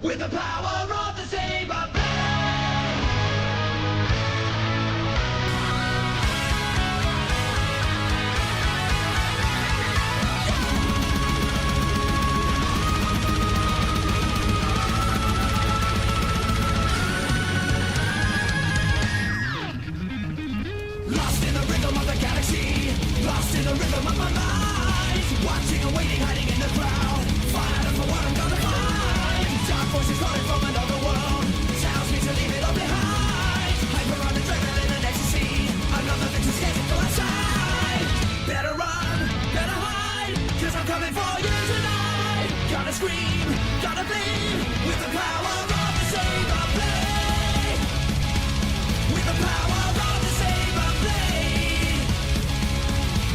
with the power of the saber blade. Lost in the rhythm of the galaxy, lost in the rhythm of my mind, watching and waiting, hiding in the crowd, fighting for what I'm gonna find. Dark voices calling from another world, tells me to leave it all behind. Hyper on adrenaline and ecstasy, another victim scared to go outside. Better run, better hide, cause I'm coming for you tonight. Gotta scream, gotta bleed, with the power of the saber blade. With the power of the saber blade.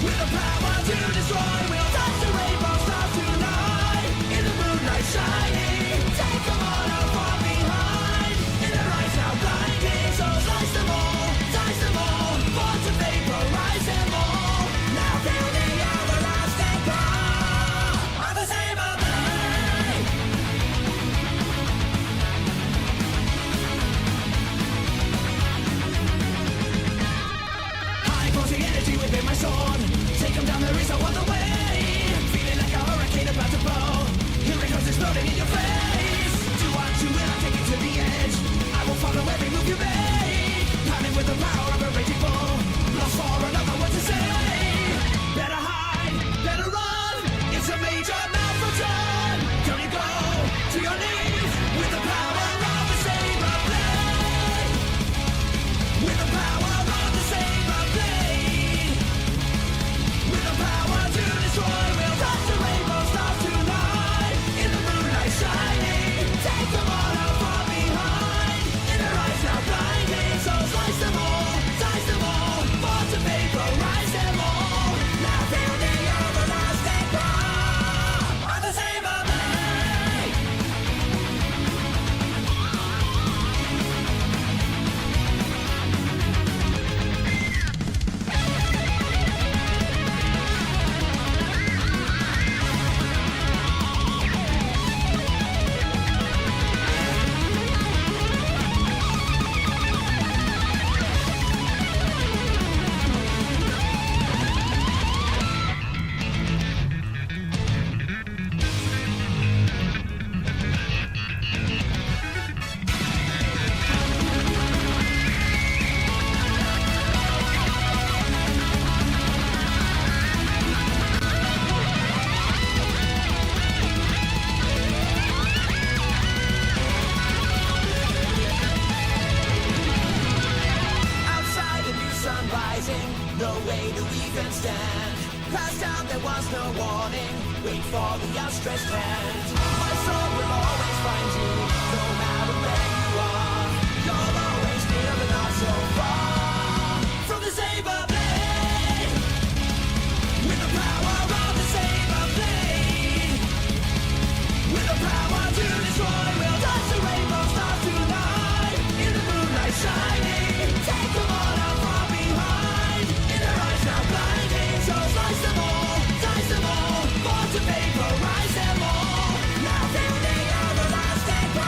With the power to destroy, we'll touch the rainbow stars tonight. In the moonlight shining, take them all out from behind. In their eyes now blinding, so slice them all, born to vaporize them all. Now feel the everlasting power of the saber blade. High pulsing energy within my sword, take them down, there is no other way. Feeling like a hurricane about to blow, here it comes exploding in your face. Do what you will, I'll take it to the edge, I will follow every move you make. Pounding with the power of a raging bull, lost for another what to say. Better hide, better run, it's a major malfunction. Don't you go to your knees, with the power of the saber blade. With the power of the saber blade. With the power to destroy, we'll touch the rainbow stars tonight. In the moonlight shining, take them all out from behind. In their eyes now blinding, so slice them all, born to vaporize them all. Now feel the everlasting power of the saber blade. Outside the new sun rising, no way to even stand. Passed out, there was no warning, wait for the outstretched hand. My soul will always find you, no matter where you are. You're always near but not so far from the saber blade. With the power of the saber blade. With the power to destroy, we'll touch the rainbow stars tonight. In the moonlight shining, take them all out from behind. In their eyes now blinding, so slice them all, born to vaporize them all. Now feel the everlasting power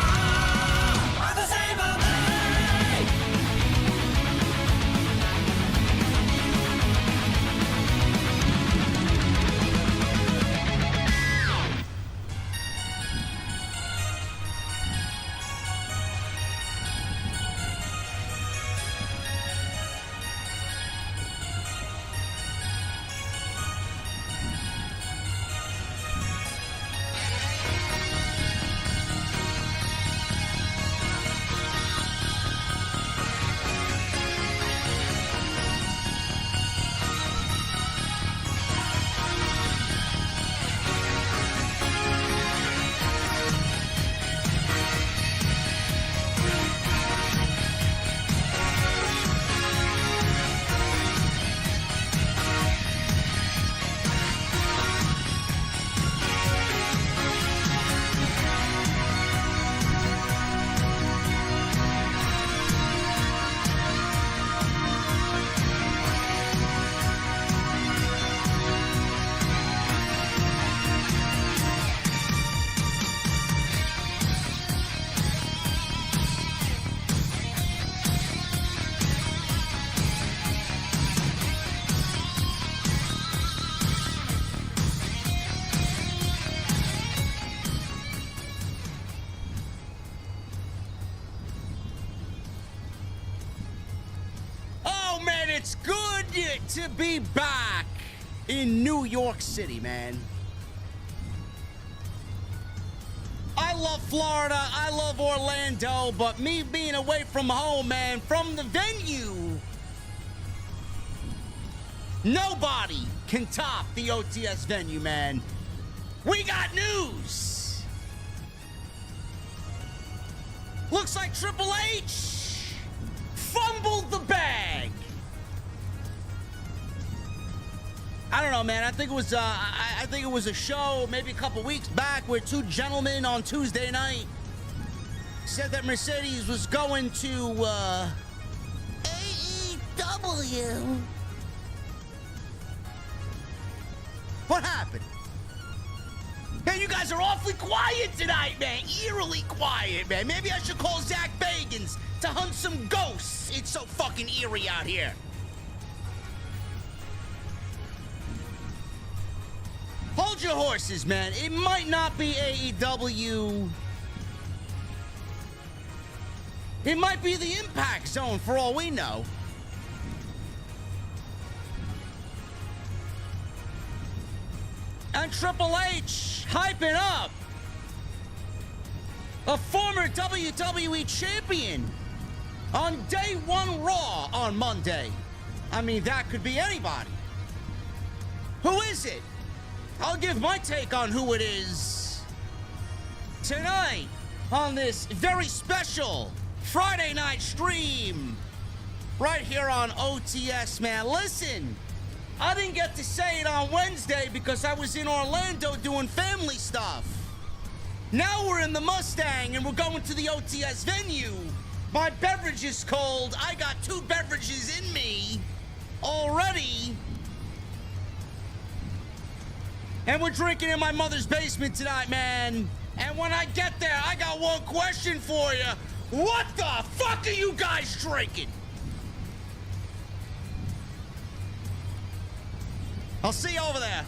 It's good to be back in New York City, man. I love Florida, I love Orlando, but me being away from home, man, from the venue, nobody can top the OTS venue, man. We got news. Looks like Triple H fumbled the bag. I don't know, man. I think it was a show maybe a couple weeks back where two gentlemen on Tuesday night said that Mercedes was going to AEW. What happened? Man, you guys are awfully quiet tonight, man. Eerily quiet, man. Maybe I should call Zach Bagans to hunt some ghosts. It's so fucking eerie out here. Hold your horses, man. It might not be AEW. It might be the Impact Zone for all we know. And Triple H hyping up a former WWE champion on day one Raw on Monday. I mean, that could be anybody. Who is it? I'll give my take on who it is tonight on this very special Friday night stream right here on OTS, man. Listen, I didn't get to say it on Wednesday because I was in Orlando doing family stuff. Now we're in the Mustang and we're going to the OTS venue. My beverage is cold. I got 2 beverages in me already. And we're drinking in my mother's basement tonight, man. And when I get there, I got one question for you. What the fuck are you guys drinking? I'll see you over there.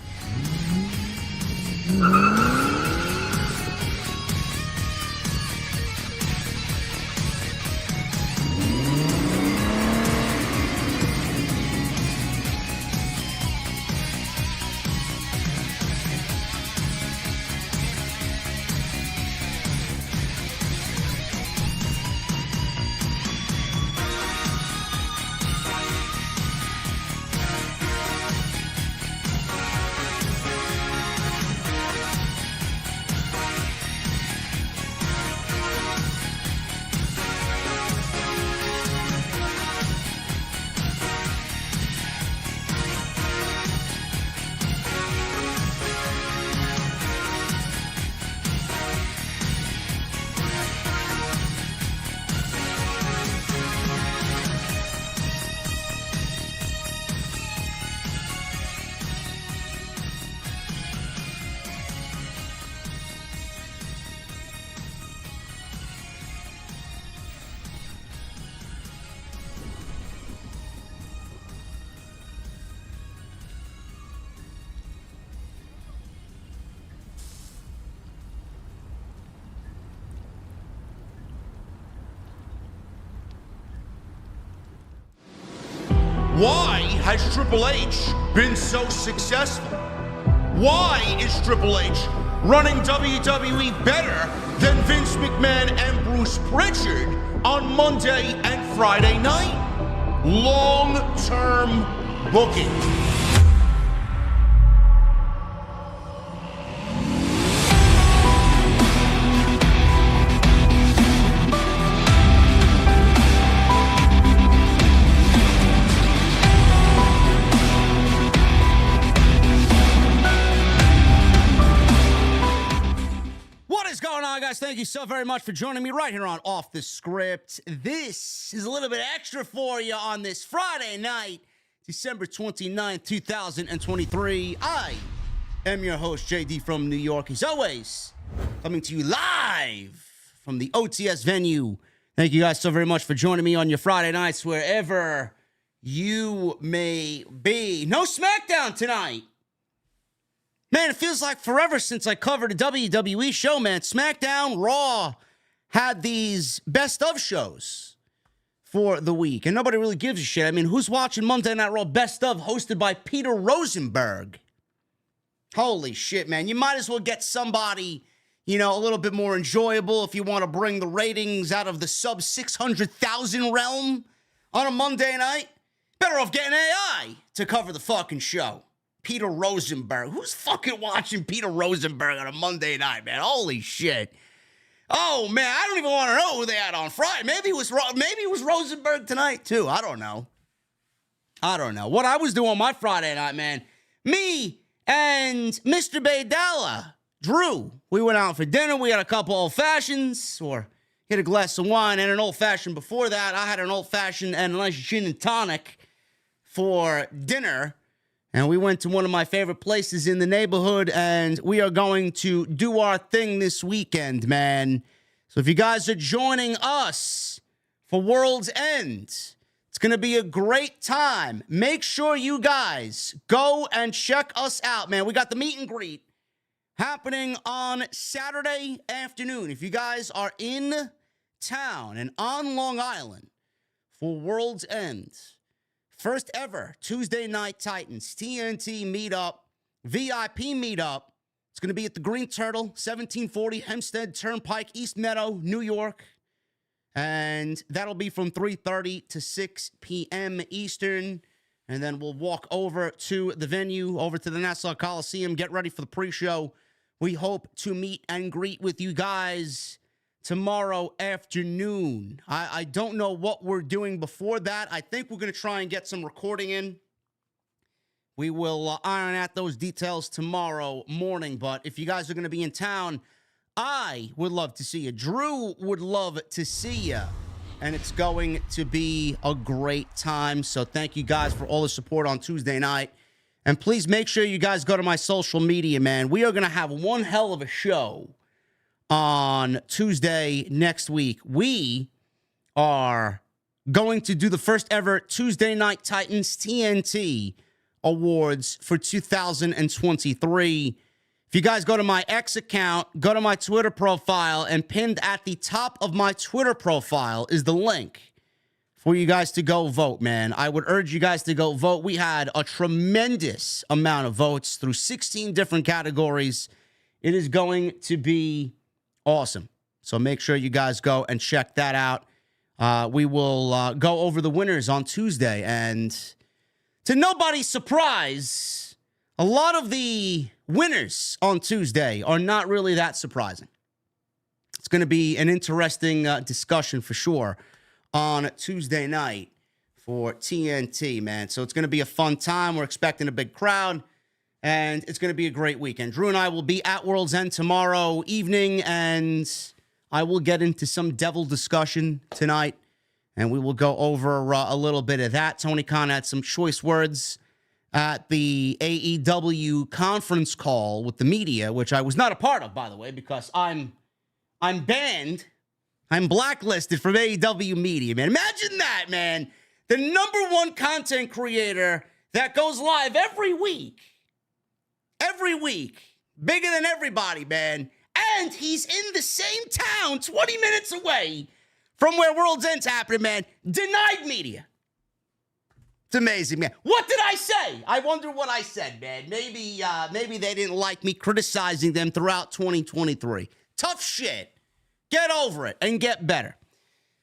Why has Triple H been so successful? Why is Triple H running WWE better than Vince McMahon and Bruce Pritchard on Monday and Friday night? Long-term booking. Thank you so very much for joining me right here on Off the Script. This is a little bit extra for you on this Friday night, December 29th, 2023. I am your host, JD from New York. As always, coming to you live from the OTS venue. Thank you guys so very much for joining me on your Friday nights, wherever you may be. No SmackDown tonight. Man, it feels like forever since I covered a WWE show, man. SmackDown, Raw had these best of shows for the week. And nobody really gives a shit. I mean, who's watching Monday Night Raw Best Of hosted by Peter Rosenberg? Holy shit, man. You might as well get somebody, you know, a little bit more enjoyable if you want to bring the ratings out of the sub 600,000 realm on a Monday night. Better off getting AI to cover the fucking show. Peter Rosenberg. Who's fucking watching Peter Rosenberg on a Monday night, man? Holy shit. Oh, man, I don't even want to know who they had on Friday. Maybe it was Rosenberg tonight, too. I don't know. What I was doing on my Friday night, man, me and Mr. Baydala, Drew, we went out for dinner. We had a couple old fashions, or hit a glass of wine and an old fashioned before that. I had an old fashioned and a nice gin and tonic for dinner. And we went to one of my favorite places in the neighborhood, and we are going to do our thing this weekend, man. So if you guys are joining us for World's End, it's going to be a great time. Make sure you guys go and check us out, man. We got the meet and greet happening on Saturday afternoon. If you guys are in town and on Long Island for World's End, first ever Tuesday Night Titans TNT meetup, VIP meetup. It's going to be at the Green Turtle, 1740 Hempstead Turnpike, East Meadow, New York. And that'll be from 3:30 to 6 p.m. Eastern. And then we'll walk over to the venue, over to the Nassau Coliseum, get ready for the pre-show. We hope to meet and greet with you guys tomorrow afternoon. I don't know what we're doing before that. I think we're going to try and get some recording in. We will iron out those details tomorrow morning. But if you guys are going to be in town, I would love to see you. Drew would love to see you. And it's going to be a great time. So thank you guys for all the support on Tuesday night. And please make sure you guys go to my social media, man. We are going to have one hell of a show on Tuesday next week. We are going to do the first ever Tuesday Night Titans TNT Awards for 2023. If you guys go to my X account, go to my Twitter profile, and pinned at the top of my Twitter profile is the link for you guys to go vote, man. I would urge you guys to go vote. We had a tremendous amount of votes through 16 different categories. It is going to be awesome. So make sure you guys go and check that out. We will go over the winners on Tuesday. And to nobody's surprise, a lot of the winners on Tuesday are not really that surprising. It's going to be an interesting discussion for sure on Tuesday night for TNT, man. So it's going to be a fun time. We're expecting a big crowd. And it's going to be a great weekend. Drew and I will be at World's End tomorrow evening, and I will get into some devil discussion tonight, and we will go over a little bit of that. Tony Khan had some choice words at the AEW conference call with the media, which I was not a part of, by the way, because I'm banned. I'm blacklisted from AEW media, man. Imagine that, man. The #1 content creator that goes live every week, bigger than everybody, man. And he's in the same town, 20 minutes away from where World's End's happening, man. Denied media. It's amazing, man. What did I say? I wonder what I said, man. Maybe they didn't like me criticizing them throughout 2023. Tough shit. Get over it and get better.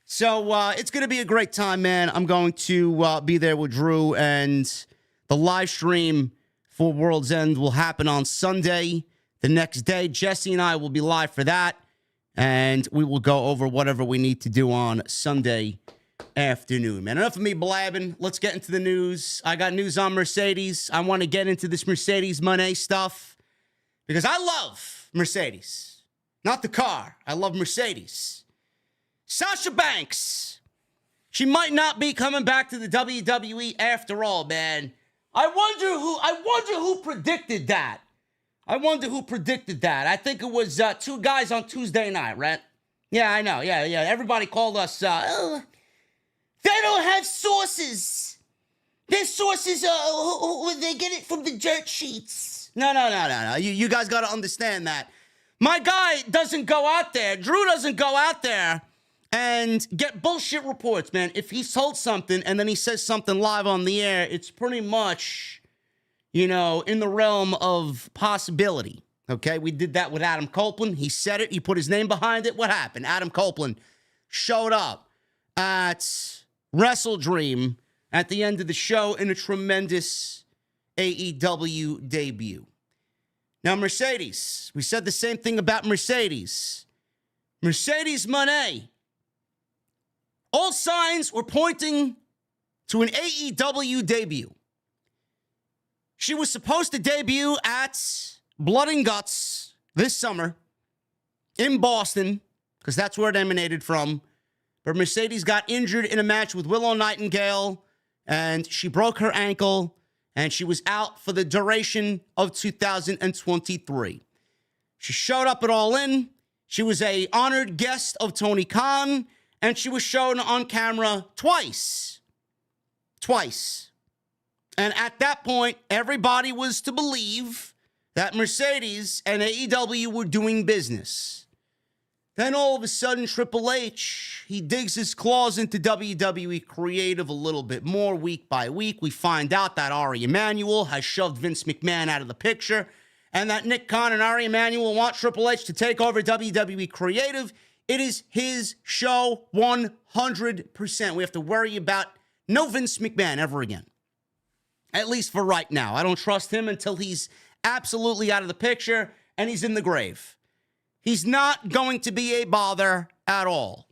So it's going to be a great time, man. I'm going to be there with Drew, and the live stream for World's End will happen on Sunday. The next day, Jesse and I will be live for that, and we will go over whatever we need to do on Sunday afternoon, man. Enough of me blabbing. Let's get into the news. I got news on Mercedes. I want to get into this Mercedes Mone stuff because I love Mercedes. Not the car. I love Mercedes. Sasha Banks. She might not be coming back to the WWE after all, man. I wonder who predicted that. I think it was two guys on Tuesday night, right? Yeah, I know. Yeah. Everybody called us, oh, they don't have sources. Their sources, they get it from the dirt sheets. No. You guys got to understand that. My guy doesn't go out there. Drew doesn't go out there and get bullshit reports, man. If he told something and then he says something live on the air, it's pretty much, in the realm of possibility. Okay, we did that with Adam Copeland. He said it. He put his name behind it. What happened? Adam Copeland showed up at Wrestle Dream at the end of the show in a tremendous AEW debut. Now, Mercedes. We said the same thing about Mercedes. Mercedes Mone. All signs were pointing to an AEW debut. She was supposed to debut at Blood and Guts this summer in Boston, because that's where it emanated from. But Mercedes got injured in a match with Willow Nightingale, and she broke her ankle, and she was out for the duration of 2023. She showed up at All In. She was an honored guest of Tony Khan, and she was shown on camera twice. And at that point, everybody was to believe that Mercedes and AEW were doing business. Then all of a sudden, Triple H, he digs his claws into WWE creative a little bit more week by week. We find out that Ari Emanuel has shoved Vince McMahon out of the picture, and that Nick Khan and Ari Emanuel want Triple H to take over WWE creative. It is his show 100%. We have to worry about no Vince McMahon ever again. At least for right now. I don't trust him until he's absolutely out of the picture and he's in the grave. He's not going to be a bother at all.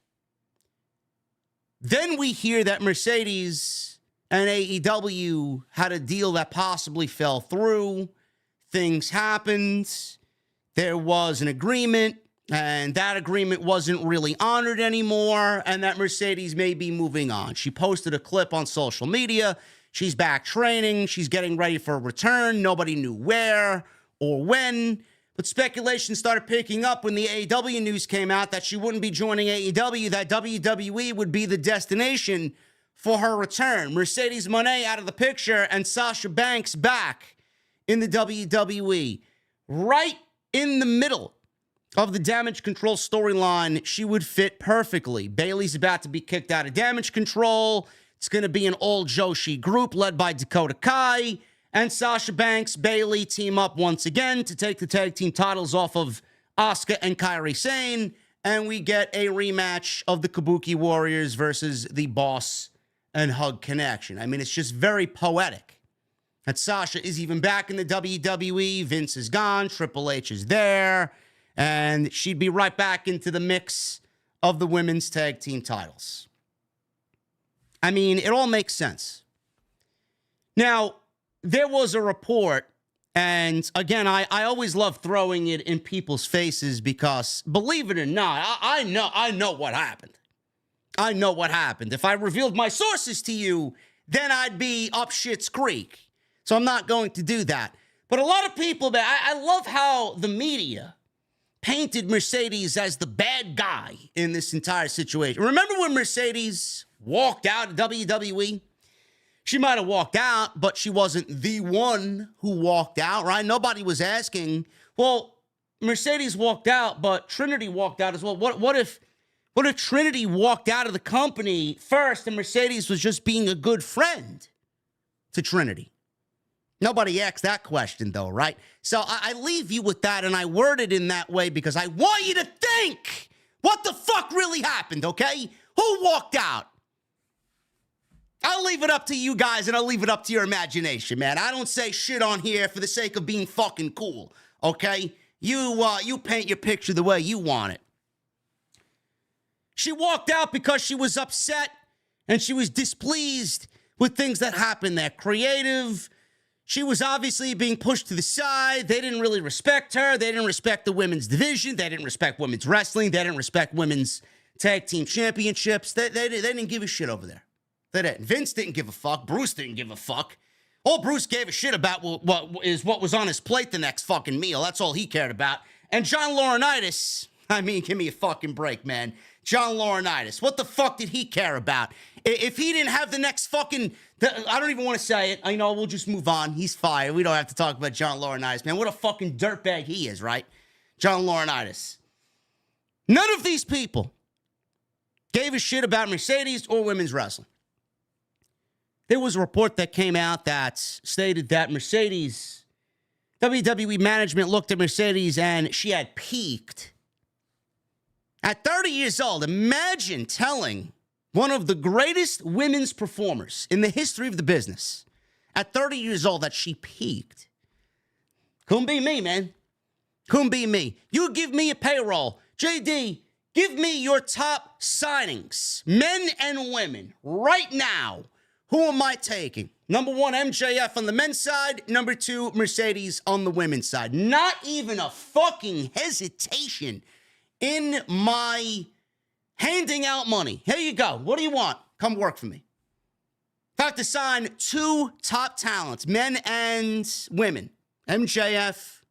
Then we hear that Mercedes and AEW had a deal that possibly fell through. Things happened. There was an agreement, and that agreement wasn't really honored anymore, and that Mercedes may be moving on. She posted a clip on social media. She's back training. She's getting ready for a return. Nobody knew where or when. But speculation started picking up when the AEW news came out that she wouldn't be joining AEW, that WWE would be the destination for her return. Mercedes Moné out of the picture and Sasha Banks back in the WWE. Right in the middle of the Damage Control storyline, she would fit perfectly. Bayley's about to be kicked out of Damage Control. It's going to be an all Joshi group led by Dakota Kai. And Sasha Banks, Bayley team up once again to take the tag team titles off of Asuka and Kairi Sane. And we get a rematch of the Kabuki Warriors versus the Boss and Hug Connection. I mean, it's just very poetic that Sasha is even back in the WWE. Vince is gone. Triple H is there. And she'd be right back into the mix of the women's tag team titles. I mean, it all makes sense. Now, there was a report, and again, I always love throwing it in people's faces because, believe it or not, I know what happened. I know what happened. If I revealed my sources to you, then I'd be up shit's creek. So I'm not going to do that. But a lot of people, I love how the media painted Mercedes as the bad guy in this entire situation. Remember when Mercedes walked out of WWE? She might have walked out, but she wasn't the one who walked out, right? Nobody was asking, well, Mercedes walked out, but Trinity walked out as well. What if Trinity walked out of the company first and Mercedes was just being a good friend to Trinity? Nobody asked that question, though, right? So I leave you with that, and I word it in that way because I want you to think what the fuck really happened, okay? Who walked out? I'll leave it up to you guys, and I'll leave it up to your imagination, man. I don't say shit on here for the sake of being fucking cool, okay? You paint your picture the way you want it. She walked out because she was upset, and she was displeased with things that happened there. Creative. She was obviously being pushed to the side. They didn't really respect her. They didn't respect the women's division. They didn't respect women's wrestling. They didn't respect women's tag team championships. They didn't give a shit over there. They didn't. Vince didn't give a fuck. Bruce didn't give a fuck. All Bruce gave a shit about what was on his plate the next fucking meal. That's all he cared about. And John Laurinaitis, I mean, give me a fucking break, man. John Laurinaitis, what the fuck did he care about? If he didn't have the next fucking, I don't even want to say it. I know, we'll just move on. He's fired. We don't have to talk about John Laurinaitis, man. What a fucking dirtbag he is, right? John Laurinaitis. None of these people gave a shit about Mercedes or women's wrestling. There was a report that came out that stated that WWE management looked at Mercedes and she had peaked. At 30 years old, imagine telling one of the greatest women's performers in the history of the business at 30 years old that she peaked. Couldn't be me, man. Couldn't be me. You give me a payroll. JD, give me your top signings, men and women, right now. Who am I taking? Number 1, MJF on the men's side. Number 2, Mercedes on the women's side. Not even a fucking hesitation in my handing out money. Here you go. What do you want? Come work for me. In fact, to sign 2 top talents, men and women. MJF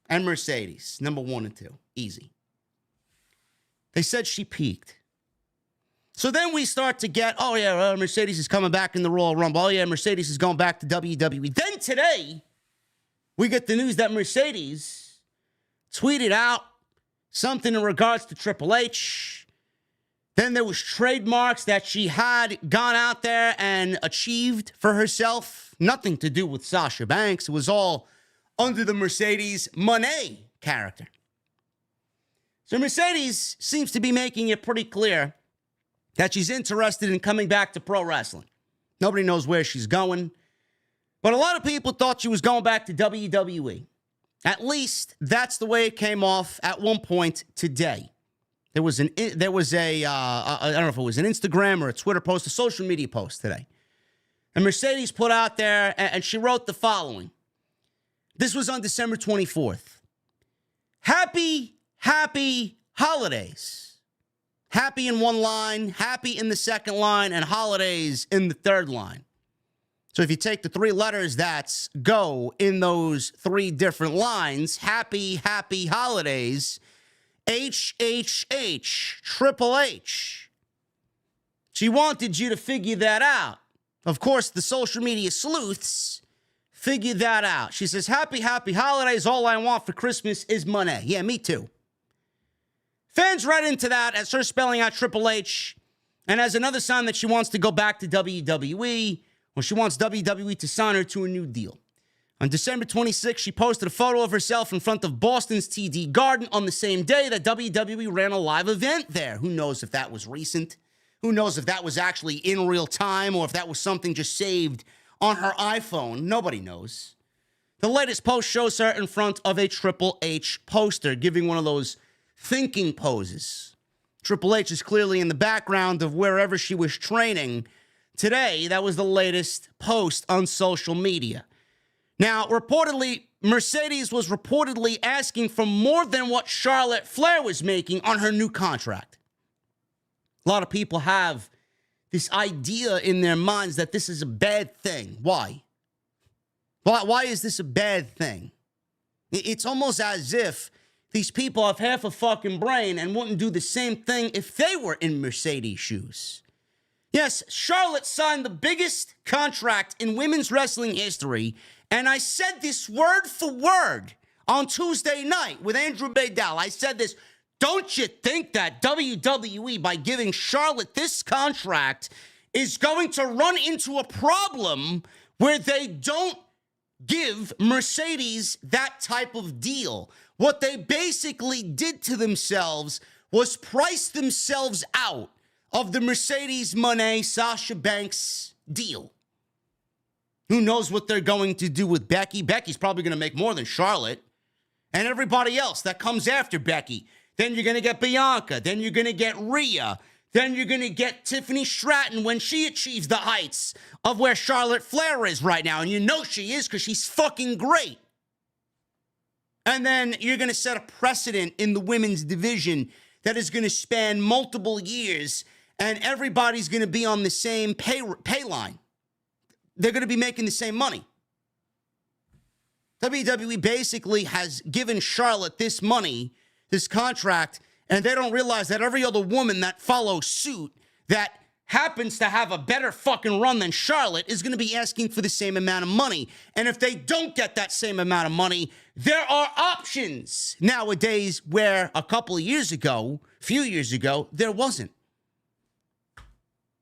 and Mercedes. Number 1 and 2. Easy. They said she peaked. So then we start to get, oh yeah, Mercedes is coming back in the Royal Rumble. Oh yeah, Mercedes is going back to WWE. Then today, we get the news that Mercedes tweeted out something in regards to Triple H. Then there was trademarks that she had gone out there and achieved for herself. Nothing to do with Sasha Banks. It was all under the Mercedes Mone character. So Mercedes seems to be making it pretty clear that she's interested in coming back to pro wrestling. Nobody knows where she's going. But a lot of people thought she was going back to WWE. At least that's the way it came off at one point today. There was a I don't know if it was an Instagram or a Twitter post, a social media post today. And Mercedes put out there, and she wrote the following. This was on December 24th. Happy holidays. Happy in one line, happy in the second line, and holidays in the third line. So if you take the 3 letters that go in those 3 different lines, happy holidays, HHH, Triple H. She wanted you to figure that out. Of course, the social media sleuths figured that out. She says, happy holidays, all I want for Christmas is money. Yeah, me too. Fans read into that as her spelling out Triple H and as another sign that she wants to go back to WWE, or she wants WWE to sign her to a new deal. On December 26th, she posted a photo of herself in front of Boston's TD Garden on the same day that WWE ran a live event there. Who knows if that was recent? Who knows if that was actually in real time or if that was something just saved on her iPhone? Nobody knows. The latest post shows her in front of a Triple H poster, giving one of those thinking poses. Triple H is clearly in the background of wherever she was training. Today, that was the latest post on social media. Now, reportedly, Mercedes was reportedly asking for more than what Charlotte Flair was making on her new contract. A lot of people have this idea in their minds that this is a bad thing. Why? Why is this a bad thing? It's almost as if these people have half a fucking brain and wouldn't do the same thing if they were in Mercedes' shoes. Yes, Charlotte signed the biggest contract in women's wrestling history, and I said this word for word on Tuesday night with Andrew Baydell. I said this, don't you think that WWE, by giving Charlotte this contract, is going to run into a problem where they don't give Mercedes that type of deal? What they basically did to themselves was price themselves out of the Mercedes Mone Sasha Banks deal. Who knows what they're going to do with Becky? Becky's probably going to make more than Charlotte. And everybody else that comes after Becky. Then you're going to get Bianca. Then you're going to get Rhea. Then you're going to get Tiffany Stratton when she achieves the heights of where Charlotte Flair is right now. And you know she is because she's fucking great. And then you're going to set a precedent in the women's division that is going to span multiple years, and everybody's going to be on the same pay line. They're going to be making the same money. WWE basically has given Charlotte this money, this contract, and they don't realize that every other woman that follows suit that happens to have a better fucking run than Charlotte is going to be asking for the same amount of money. And if they don't get that same amount of money, there are options nowadays where a few years ago, there wasn't.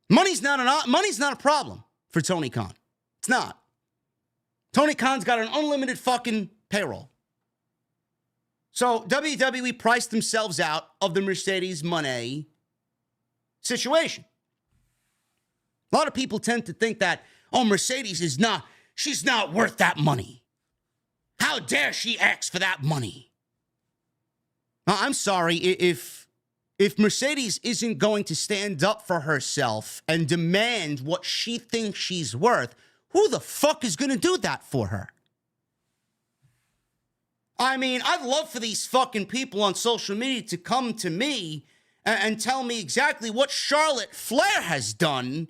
Money's not a problem for Tony Khan. It's not. Tony Khan's got an unlimited fucking payroll. So WWE priced themselves out of the Mercedes Mone situation. A lot of people tend to think that, oh, Mercedes she's not worth that money. How dare she ask for that money? Now, I'm sorry, if Mercedes isn't going to stand up for herself and demand what she thinks she's worth, who the fuck is going to do that for her? I mean, I'd love for these fucking people on social media to come to me and tell me exactly what Charlotte Flair has done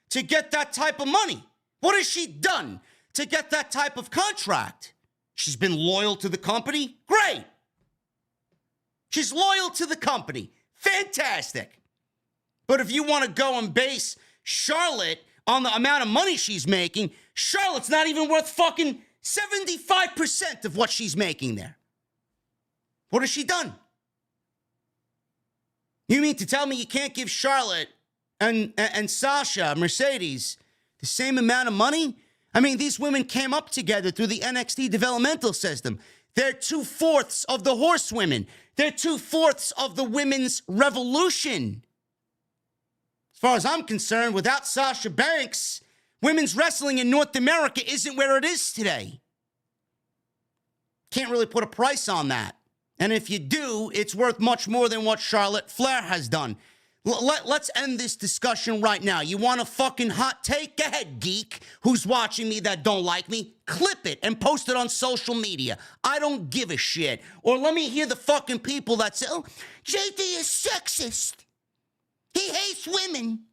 to get that type of money. What has she done to get that type of contract? She's been loyal to the company? Great. She's loyal to the company. Fantastic. But if you want to go and base Charlotte on the amount of money she's making, Charlotte's not even worth fucking 75% of what she's making there. What has she done? You mean to tell me you can't give Charlotte and Sasha, Mercedes, the same amount of money? I mean, these women came up together through the NXT developmental system. They're 2/4 of the horsewomen. They're 2/4 of the women's revolution. As far as I'm concerned, without Sasha Banks, women's wrestling in North America isn't where it is today. Can't really put a price on that. And if you do, it's worth much more than what Charlotte Flair has done. Let's end this discussion right now. You want a fucking hot take? Go ahead, geek, who's watching me that don't like me. Clip it and post it on social media. I don't give a shit. Or let me hear the fucking people that say, oh, JD is sexist. He hates women.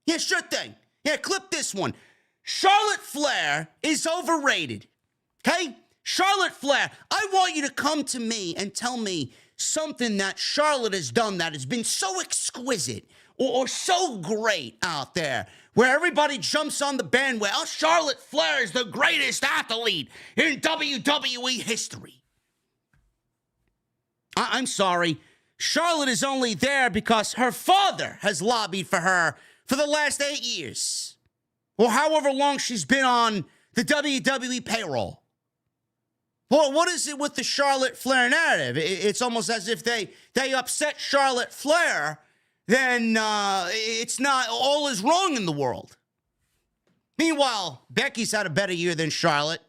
Yeah, sure thing. Yeah, clip this one. Charlotte Flair is overrated. Okay? Charlotte Flair, I want you to come to me and tell me something that Charlotte has done that has been so exquisite or so great out there, where everybody jumps on the bandwagon. Oh, Charlotte Flair is the greatest athlete in WWE history. I'm sorry. Charlotte is only there because her father has lobbied for her for the last 8 years, or however long she's been on the WWE payroll. Well, what is it with the Charlotte Flair narrative? It's almost as if they upset Charlotte Flair, then it's not, all is wrong in the world. Meanwhile, Becky's had a better year than Charlotte.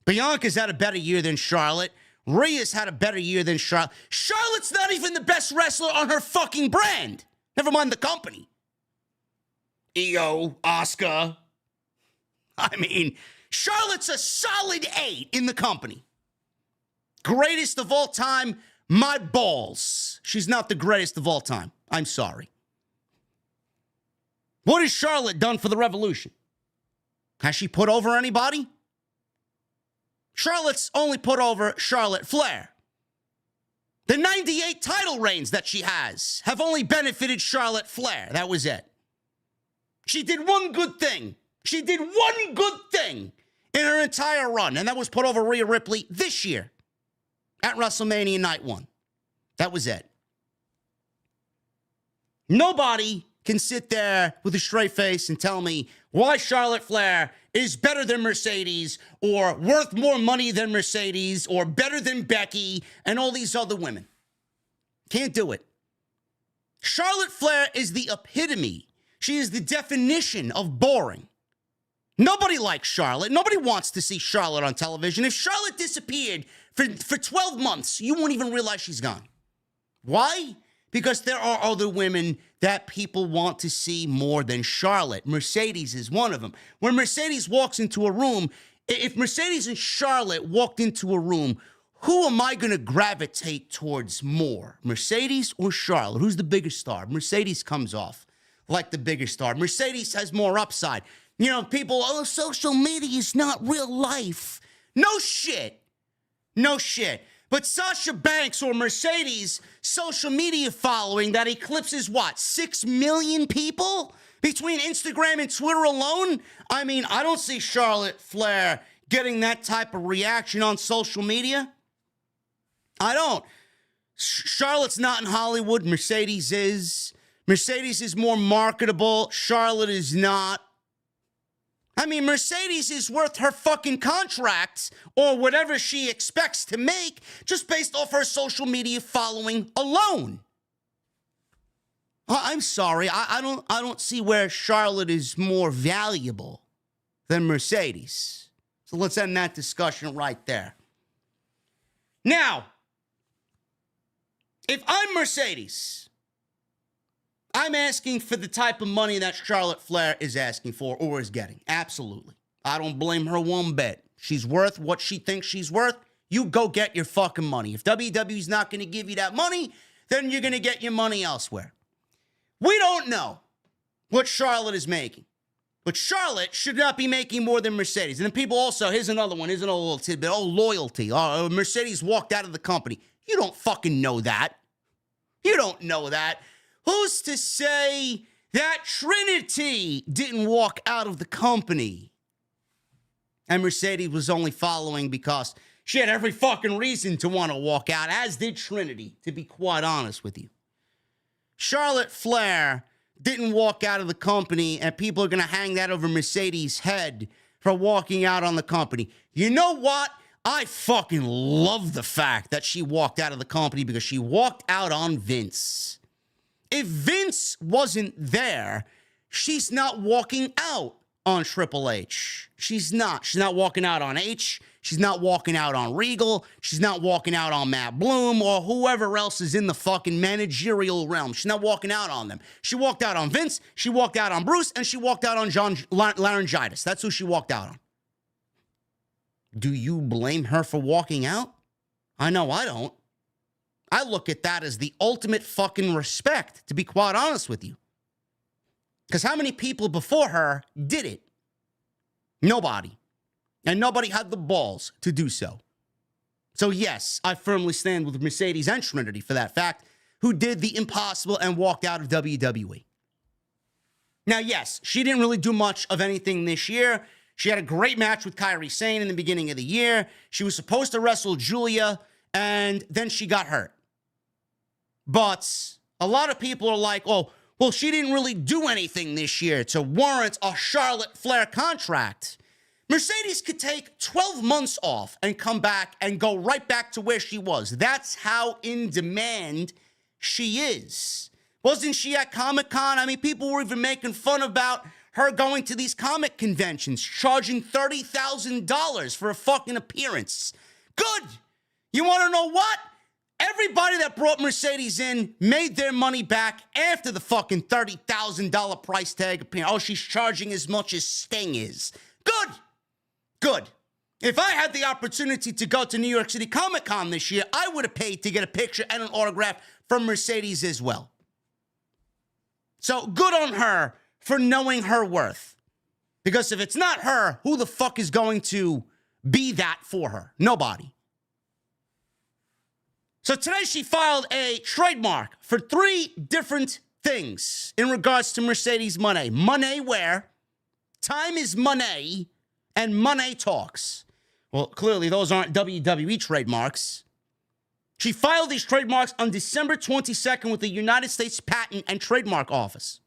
Bianca's had a better year than Charlotte. Rhea's had a better year than Charlotte. Charlotte's not even the best wrestler on her fucking brand. Never mind the company. Io, Asuka. I mean, Charlotte's a solid 8 in the company. Greatest of all time, my balls. She's not the greatest of all time. I'm sorry. What has Charlotte done for the Revolution? Has she put over anybody? Charlotte's only put over Charlotte Flair. The 98 title reigns that she has have only benefited Charlotte Flair. That was it. She did one good thing. She did one good thing in her entire run, and that was put over Rhea Ripley this year at WrestleMania Night 1. That was it. Nobody can sit there with a straight face and tell me why Charlotte Flair is better than Mercedes or worth more money than Mercedes or better than Becky and all these other women. Can't do it. Charlotte Flair is the epitome. She is the definition of boring. Nobody likes Charlotte. Nobody wants to see Charlotte on television. If Charlotte disappeared for 12 months, you won't even realize she's gone. Why? Because there are other women that people want to see more than Charlotte. Mercedes is one of them. When Mercedes walks into a room, if Mercedes and Charlotte walked into a room, who am I going to gravitate towards more? Mercedes or Charlotte? Who's the bigger star? Mercedes comes off like the bigger star. Mercedes has more upside. You know, people, oh, social media is not real life. No shit. No shit. But Sasha Banks or Mercedes' social media following that eclipses what, 6 million people between Instagram and Twitter alone? I mean, I don't see Charlotte Flair getting that type of reaction on social media. I don't. Charlotte's not in Hollywood. Mercedes is. Mercedes is more marketable. Charlotte is not. I mean, Mercedes is worth her fucking contracts or whatever she expects to make just based off her social media following alone. I'm sorry. I don't see where Charlotte is more valuable than Mercedes. So let's end that discussion right there. Now, if I'm Mercedes, I'm asking for the type of money that Charlotte Flair is asking for or is getting. Absolutely. I don't blame her one bit. She's worth what she thinks she's worth. You go get your fucking money. If WWE's not going to give you that money, then you're going to get your money elsewhere. We don't know what Charlotte is making. But Charlotte should not be making more than Mercedes. And then people also, here's another one, here's another little tidbit. Oh, loyalty. Oh, Mercedes walked out of the company. You don't fucking know that. You don't know that. Who's to say that Trinity didn't walk out of the company? And Mercedes was only following because she had every fucking reason to want to walk out, as did Trinity, to be quite honest with you. Charlotte Flair didn't walk out of the company, and people are going to hang that over Mercedes' head for walking out on the company. You know what? I fucking love the fact that she walked out of the company because she walked out on Vince. If Vince wasn't there, she's not walking out on Triple H. She's not. She's not walking out on H. She's not walking out on Regal. She's not walking out on Matt Bloom or whoever else is in the fucking managerial realm. She's not walking out on them. She walked out on Vince. She walked out on Bruce. And she walked out on John Laryngitis. That's who she walked out on. Do you blame her for walking out? I know I don't. I look at that as the ultimate fucking respect, to be quite honest with you. Because how many people before her did it? Nobody. And nobody had the balls to do so. So yes, I firmly stand with Mercedes and Trinity for that fact, who did the impossible and walked out of WWE. Now, yes, she didn't really do much of anything this year. She had a great match with Kairi Sane in the beginning of the year. She was supposed to wrestle Julia, and then she got hurt. But a lot of people are like, oh, well, she didn't really do anything this year to warrant a Charlotte Flair contract. Mercedes could take 12 months off and come back and go right back to where she was. That's how in demand she is. Wasn't she at Comic-Con? I mean, people were even making fun about her going to these comic conventions, charging $30,000 for a fucking appearance. Good. You want to know what? Everybody that brought Mercedes in made their money back after the fucking $30,000 price tag appearance. Oh, she's charging as much as Sting is. Good. Good. If I had the opportunity to go to New York City Comic-Con this year, I would have paid to get a picture and an autograph from Mercedes as well. So good on her for knowing her worth. Because if it's not her, who the fuck is going to be that for her? Nobody. So today she filed a trademark for 3 different things in regards to Mercedes Moné. Moné where? Time is money. And money talks. Well, clearly those aren't WWE trademarks. She filed these trademarks on December 22nd with the United States Patent and Trademark Office.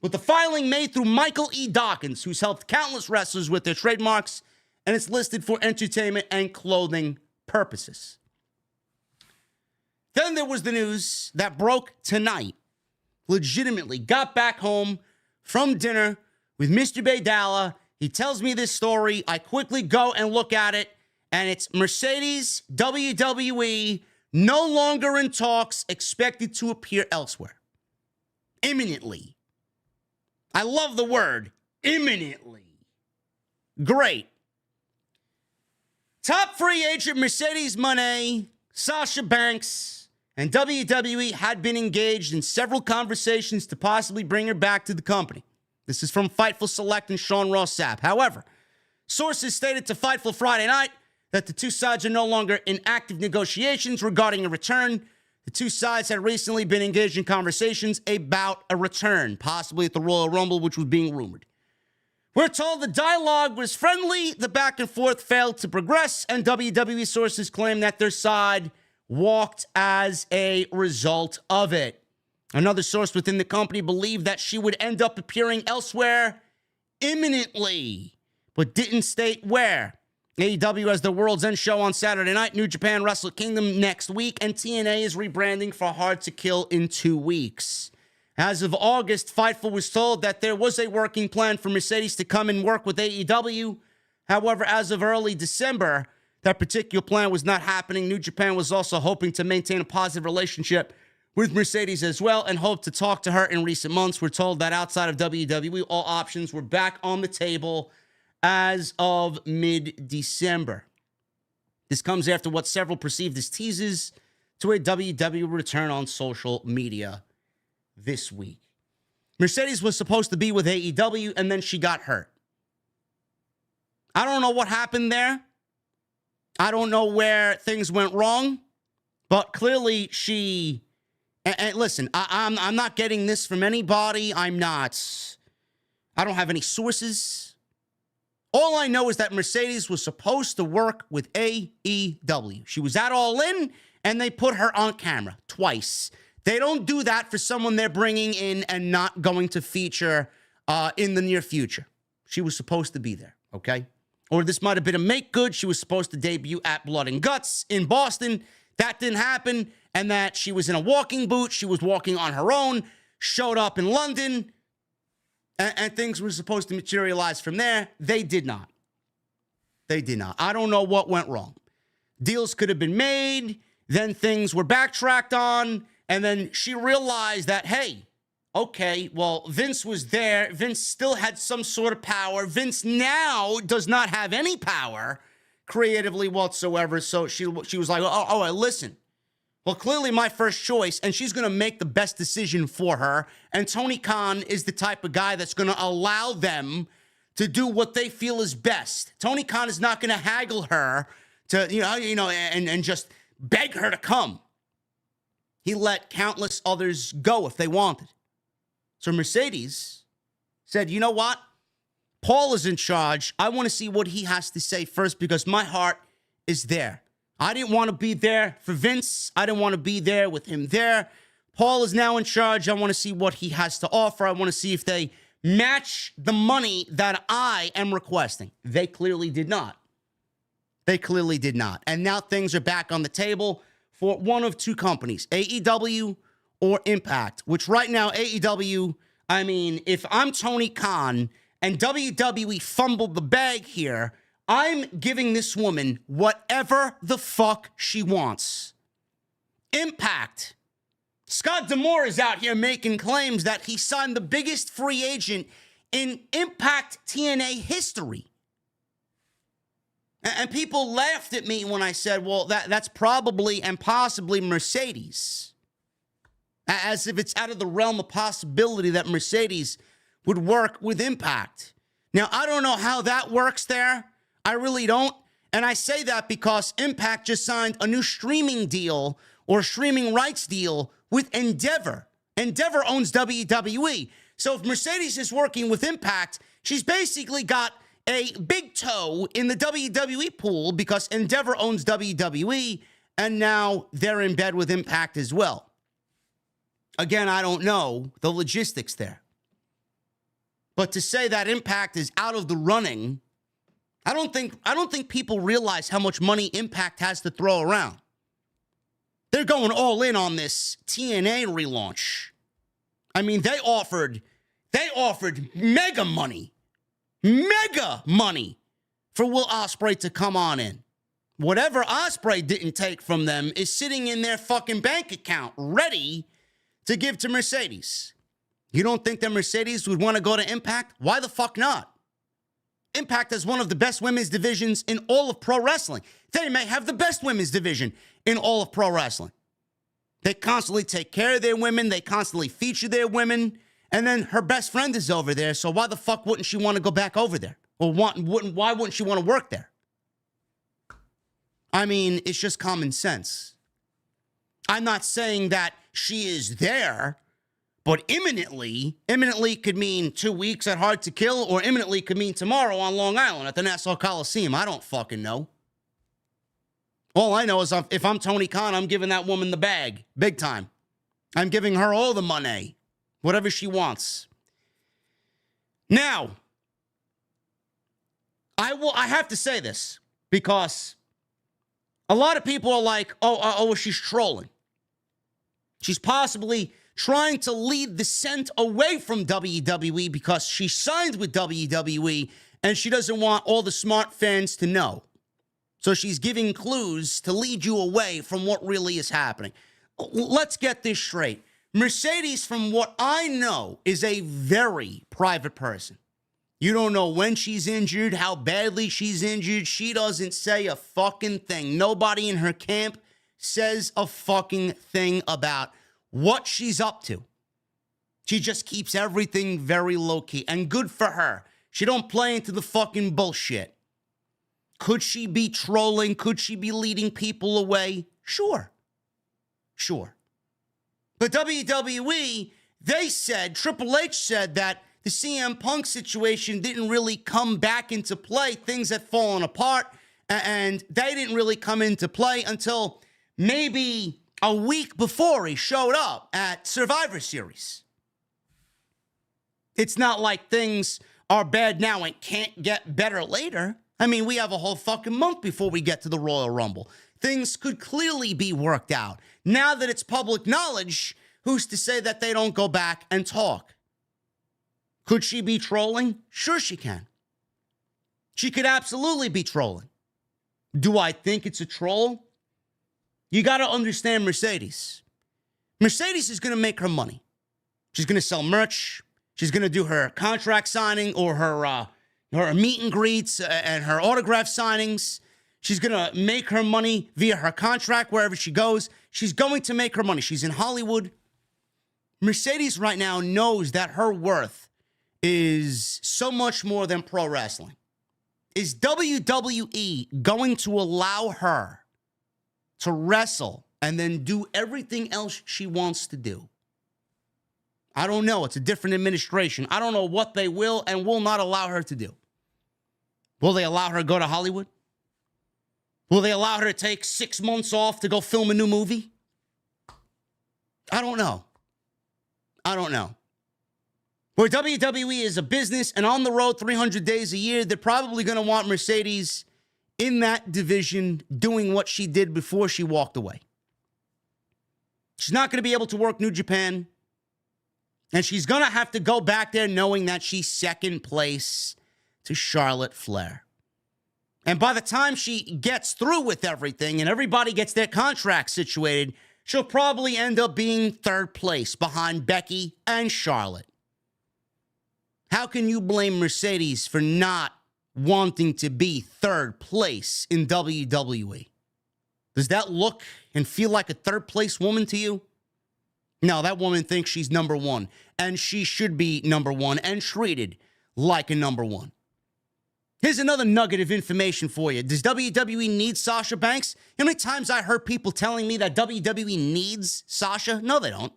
With the filing made through Michael E. Dawkins, who's helped countless wrestlers with their trademarks, and it's listed for entertainment and clothing purposes. Then there was the news that broke tonight. Legitimately got back home from dinner with Mr. Baydala. He tells me this story. I quickly go and look at it, and it's Mercedes, WWE, no longer in talks, expected to appear elsewhere. Imminently. I love the word, imminently. Great. Top free agent Mercedes Moné, Sasha Banks, and WWE had been engaged in several conversations to possibly bring her back to the company. This is from Fightful Select and Sean Ross Sapp. However, sources stated to Fightful Friday night that the two sides are no longer in active negotiations regarding a return. The two sides had recently been engaged in conversations about a return, possibly at the Royal Rumble, which was being rumored. We're told the dialogue was friendly, the back and forth failed to progress, and WWE sources claim that their side walked as a result of it. Another source within the company believed that she would end up appearing elsewhere imminently, but didn't state where. AEW has the World's End show on Saturday night, New Japan Wrestle Kingdom next week, and TNA is rebranding for Hard to Kill in 2 weeks. As of August, Fightful was told that there was a working plan for Mercedes to come and work with AEW. However, as of early December, that particular plan was not happening. New Japan was also hoping to maintain a positive relationship with Mercedes as well and hoped to talk to her in recent months. We're told that outside of WWE, all options were back on the table as of mid-December. This comes after what several perceived as teases to a WWE return on social media this week. Mercedes was supposed to be with AEW, and then she got hurt. I don't know what happened there. I don't know where things went wrong, but clearly she... And listen, I'm not getting this from anybody. I don't have any sources. All I know is that Mercedes was supposed to work with AEW. She was at All In, and they put her on camera twice. They don't do that for someone they're bringing in and not going to feature in the near future. She was supposed to be there, okay? Or this might have been a make good. She was supposed to debut at Blood and Guts in Boston. That didn't happen. And that she was in a walking boot. She was walking on her own, showed up in London, and things were supposed to materialize from there. They did not. They did not. I don't know what went wrong. Deals could have been made, then things were backtracked on, and then she realized that, hey, okay, well, Vince was there. Vince still had some sort of power. Vince now does not have any power creatively whatsoever. So she was like, oh, listen. Well, clearly my first choice, and she's going to make the best decision for her. And Tony Khan is the type of guy that's going to allow them to do what they feel is best. Tony Khan is not going to haggle her to, and just beg her to come. He let countless others go if they wanted. So Mercedes said, you know what? Paul is in charge. I want to see what he has to say first because my heart is there. I didn't want to be there for Vince. I didn't want to be there with him there. Paul is now in charge. I want to see what he has to offer. I want to see if they match the money that I am requesting. They clearly did not. They clearly did not. And now things are back on the table for one of two companies, AEW or Impact, which right now, AEW, I mean, if I'm Tony Khan and WWE fumbled the bag here, I'm giving this woman whatever the fuck she wants. Impact. Scott D'Amore is out here making claims that he signed the biggest free agent in Impact TNA history. And people laughed at me when I said, well, that's probably and possibly Mercedes. As if it's out of the realm of possibility that Mercedes would work with Impact. Now, I don't know how that works there. I really don't. And I say that because Impact just signed a new streaming deal or streaming rights deal with Endeavor. Endeavor owns WWE. So if Mercedes is working with Impact, she's basically got a big toe in the WWE pool because Endeavor owns WWE, and now they're in bed with Impact as well. Again, I don't know the logistics there. But to say that Impact is out of the running, I don't think people realize how much money Impact has to throw around. They're going all in on this TNA relaunch. I mean, they offered mega money for Will Ospreay to come on in. Whatever Ospreay didn't take from them is sitting in their fucking bank account, ready to give to Mercedes. You don't think that Mercedes would want to go to Impact? Why the fuck not? Impact has one of the best women's divisions in all of pro wrestling. They may have the best women's division in all of pro wrestling. They constantly take care of their women. They constantly feature their women. And then her best friend is over there, so why the fuck wouldn't she want to go back over there? Or why wouldn't she want to work there? I mean, it's just common sense. I'm not saying that she is there, but imminently could mean 2 weeks at Hard to Kill, or imminently could mean tomorrow on Long Island at the Nassau Coliseum. I don't fucking know. All I know is if I'm Tony Khan, I'm giving that woman the bag, big time. I'm giving her all the money, whatever she wants. Now, I have to say this because a lot of people are like, oh, she's trolling. She's possibly trying to lead the scent away from WWE because she signed with WWE and she doesn't want all the smart fans to know. So she's giving clues to lead you away from what really is happening. Let's get this straight. Mercedes, from what I know, is a very private person. You don't know when she's injured, how badly she's injured. She doesn't say a fucking thing. Nobody in her camp says a fucking thing about what she's up to. She just keeps everything very low-key. And good for her. She don't play into the fucking bullshit. Could she be trolling? Could she be leading people away? Sure. But WWE, they said, Triple H said that the CM Punk situation didn't really come back into play. Things had fallen apart, and they didn't really come into play until maybe a week before he showed up at Survivor Series. It's not like things are bad now and can't get better later. I mean, we have a whole fucking month before we get to the Royal Rumble. Things could clearly be worked out. Now that it's public knowledge, who's to say that they don't go back and talk? Could she be trolling? Sure she can. She could absolutely be trolling. Do I think it's a troll? You got to understand Mercedes. Mercedes is going to make her money. She's going to sell merch. She's going to do her contract signing or her meet and greets and her autograph signings. She's going to make her money via her contract wherever she goes. She's going to make her money. She's in Hollywood. Mercedes right now knows that her worth is so much more than pro wrestling. Is WWE going to allow her to wrestle and then do everything else she wants to do? I don't know. It's a different administration. I don't know what they will and will not allow her to do. Will they allow her to go to Hollywood? Will they allow her to take 6 months off to go film a new movie? I don't know. Where WWE is a business and on the road 300 days a year, they're probably going to want Mercedes in that division doing what she did before she walked away. She's not going to be able to work New Japan. And she's going to have to go back there knowing that she's second place to Charlotte Flair. And by the time she gets through with everything and everybody gets their contract situated, she'll probably end up being third place behind Becky and Charlotte. How can you blame Mercedes for not wanting to be third place in WWE? Does that look and feel like a third place woman to you? No, that woman thinks she's number one, and she should be number one and treated like a number one. Here's another nugget of information for you. Does WWE need Sasha Banks? You know how many times I heard people telling me that WWE needs Sasha? No, they don't.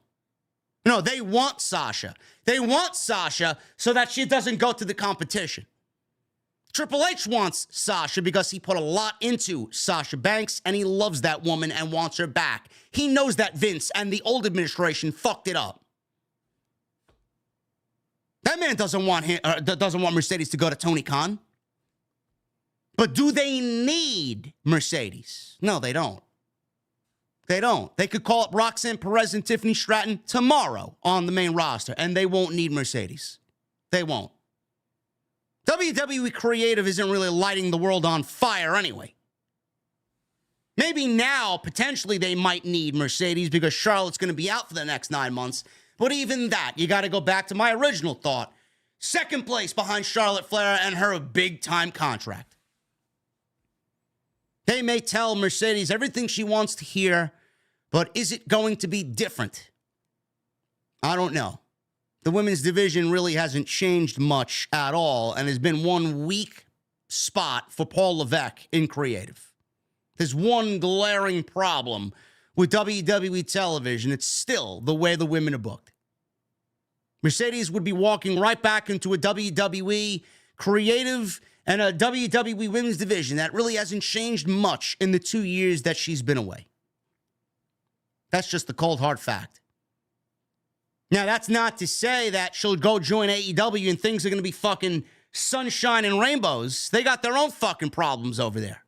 No, they want Sasha. They want Sasha so that she doesn't go to the competition. Triple H wants Sasha because he put a lot into Sasha Banks and he loves that woman and wants her back. He knows that Vince and the old administration fucked it up. That man doesn't want Mercedes to go to Tony Khan. But do they need Mercedes? No, they don't. They don't. They could call up Roxanne Perez and Tiffany Stratton tomorrow on the main roster, and they won't need Mercedes. They won't. WWE creative isn't really lighting the world on fire anyway. Maybe now, potentially, they might need Mercedes because Charlotte's going to be out for the next 9 months. But even that, you got to go back to my original thought. Second place behind Charlotte Flair and her big-time contract. They may tell Mercedes everything she wants to hear, but is it going to be different? I don't know. The women's division really hasn't changed much at all and has been one weak spot for Paul Levesque in creative. There's one glaring problem with WWE television. It's still the way the women are booked. Mercedes would be walking right back into a WWE creative and a WWE women's division that really hasn't changed much in the 2 years that she's been away. That's just the cold, hard fact. Now, that's not to say that she'll go join AEW and things are going to be fucking sunshine and rainbows. They got their own fucking problems over there.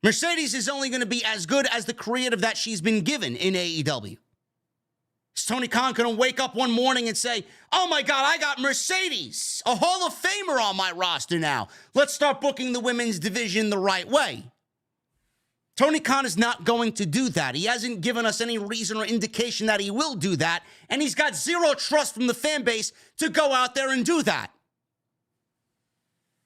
Mercedes is only going to be as good as the creative that she's been given in AEW. Is Tony Khan going to wake up one morning and say, oh my God, I got Mercedes, a Hall of Famer on my roster now. Let's start booking the women's division the right way. Tony Khan is not going to do that. He hasn't given us any reason or indication that he will do that, and he's got zero trust from the fan base to go out there and do that.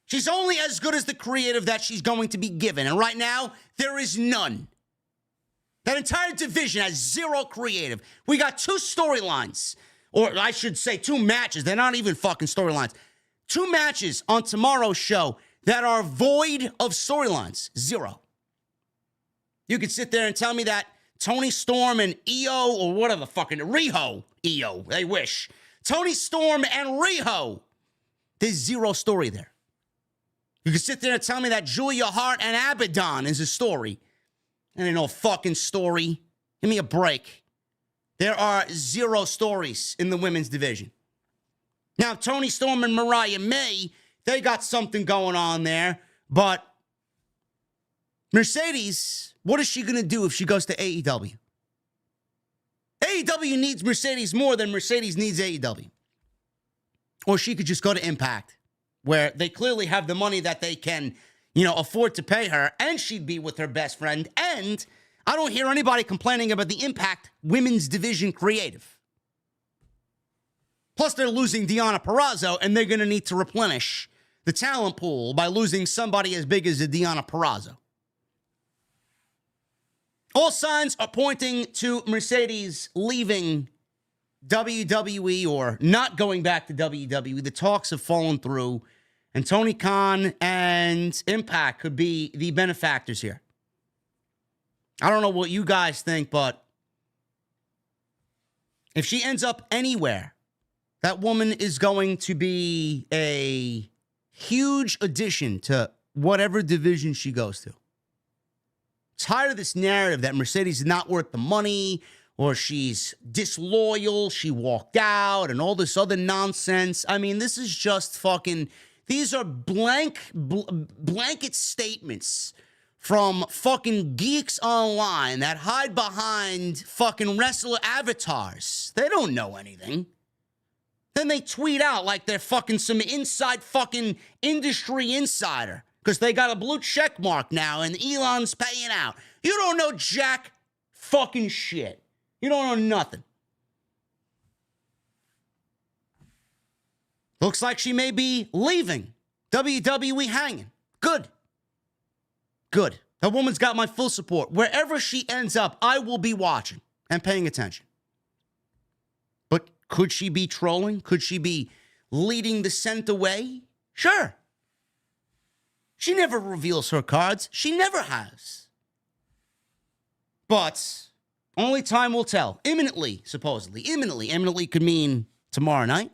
She's only as good as the creative that she's going to be given, and right now, there is none. That entire division has zero creative. We got 2 storylines, or I should say 2 matches. They're not even fucking storylines. 2 matches on tomorrow's show that are void of storylines. Zero. You could sit there and tell me that Tony Storm and Io, or whatever fucking, Riho, Io, they wish. Tony Storm and Riho, there's zero story there. You could sit there and tell me that Julia Hart and Abaddon is a story. And ain't no fucking story. Give me a break. There are 0 stories in the women's division. Now, Tony Storm and Mariah May, they got something going on there, but Mercedes, what is she going to do if she goes to AEW? AEW needs Mercedes more than Mercedes needs AEW. Or she could just go to Impact, where they clearly have the money that they can, afford to pay her, and she'd be with her best friend. And I don't hear anybody complaining about the Impact women's division creative. Plus, they're losing Deonna Purrazzo, and they're going to need to replenish the talent pool by losing somebody as big as a Deonna Purrazzo. All signs are pointing to Mercedes leaving WWE or not going back to WWE. The talks have fallen through, and Tony Khan and Impact could be the benefactors here. I don't know what you guys think, but if she ends up anywhere, that woman is going to be a huge addition to whatever division she goes to. Tired of this narrative that Mercedes is not worth the money, or she's disloyal, she walked out, and all this other nonsense. I mean, this is just fucking, these are blanket statements from fucking geeks online that hide behind fucking wrestler avatars. They don't know anything. Then they tweet out like they're fucking some inside fucking industry insider, because they got a blue check mark now and Elon's paying out. You don't know jack fucking shit. You don't know nothing. Looks like she may be leaving WWE hanging. Good. Good. That woman's got my full support. Wherever she ends up, I will be watching and paying attention. But could she be trolling? Could she be leading the scent away? Sure. She never reveals her cards. She never has. But only time will tell. Imminently, supposedly. Imminently. Imminently could mean tomorrow night.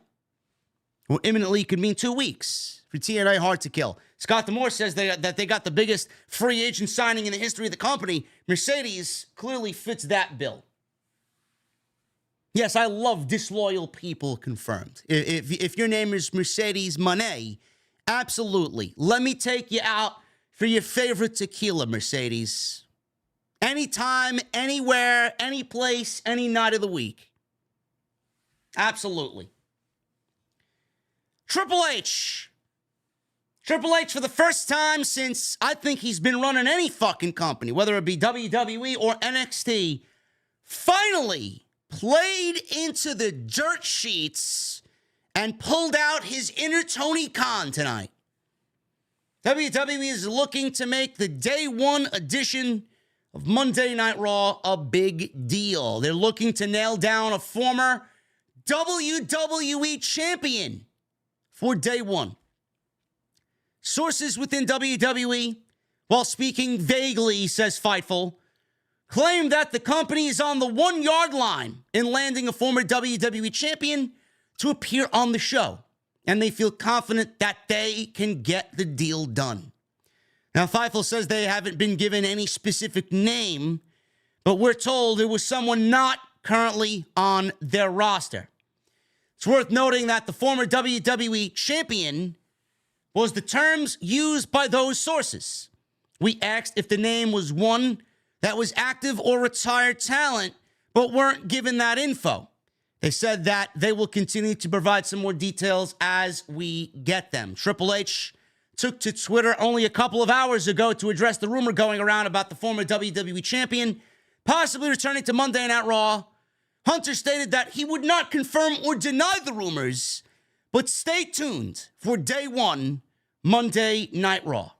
Or imminently could mean 2 weeks. For TNA, hard to kill. Scott D'Amore says that they got the biggest free agent signing in the history of the company. Mercedes clearly fits that bill. Yes, I love disloyal people confirmed. If your name is Mercedes Moné, absolutely. Let me take you out for your favorite tequila, Mercedes. Anytime, anywhere, any place, any night of the week. Absolutely. Triple H. Triple H, for the first time since I think he's been running any fucking company, whether it be WWE or NXT, finally played into the dirt sheets and pulled out his inner Tony Khan tonight. WWE is looking to make the day one edition of Monday Night Raw a big deal. They're looking to nail down a former WWE champion for day one. Sources within WWE, while speaking vaguely, says Fightful, claim that the company is on the 1-yard line in landing a former WWE champion to appear on the show, and they feel confident that they can get the deal done. Now, Fightful says they haven't been given any specific name, but we're told it was someone not currently on their roster. It's worth noting that the former WWE champion was the terms used by those sources. We asked if the name was one that was active or retired talent, but weren't given that info. They said that they will continue to provide some more details as we get them. Triple H took to Twitter only a couple of hours ago to address the rumor going around about the former WWE champion possibly returning to Monday Night Raw. Hunter stated that he would not confirm or deny the rumors, but stay tuned for day one, Monday Night Raw.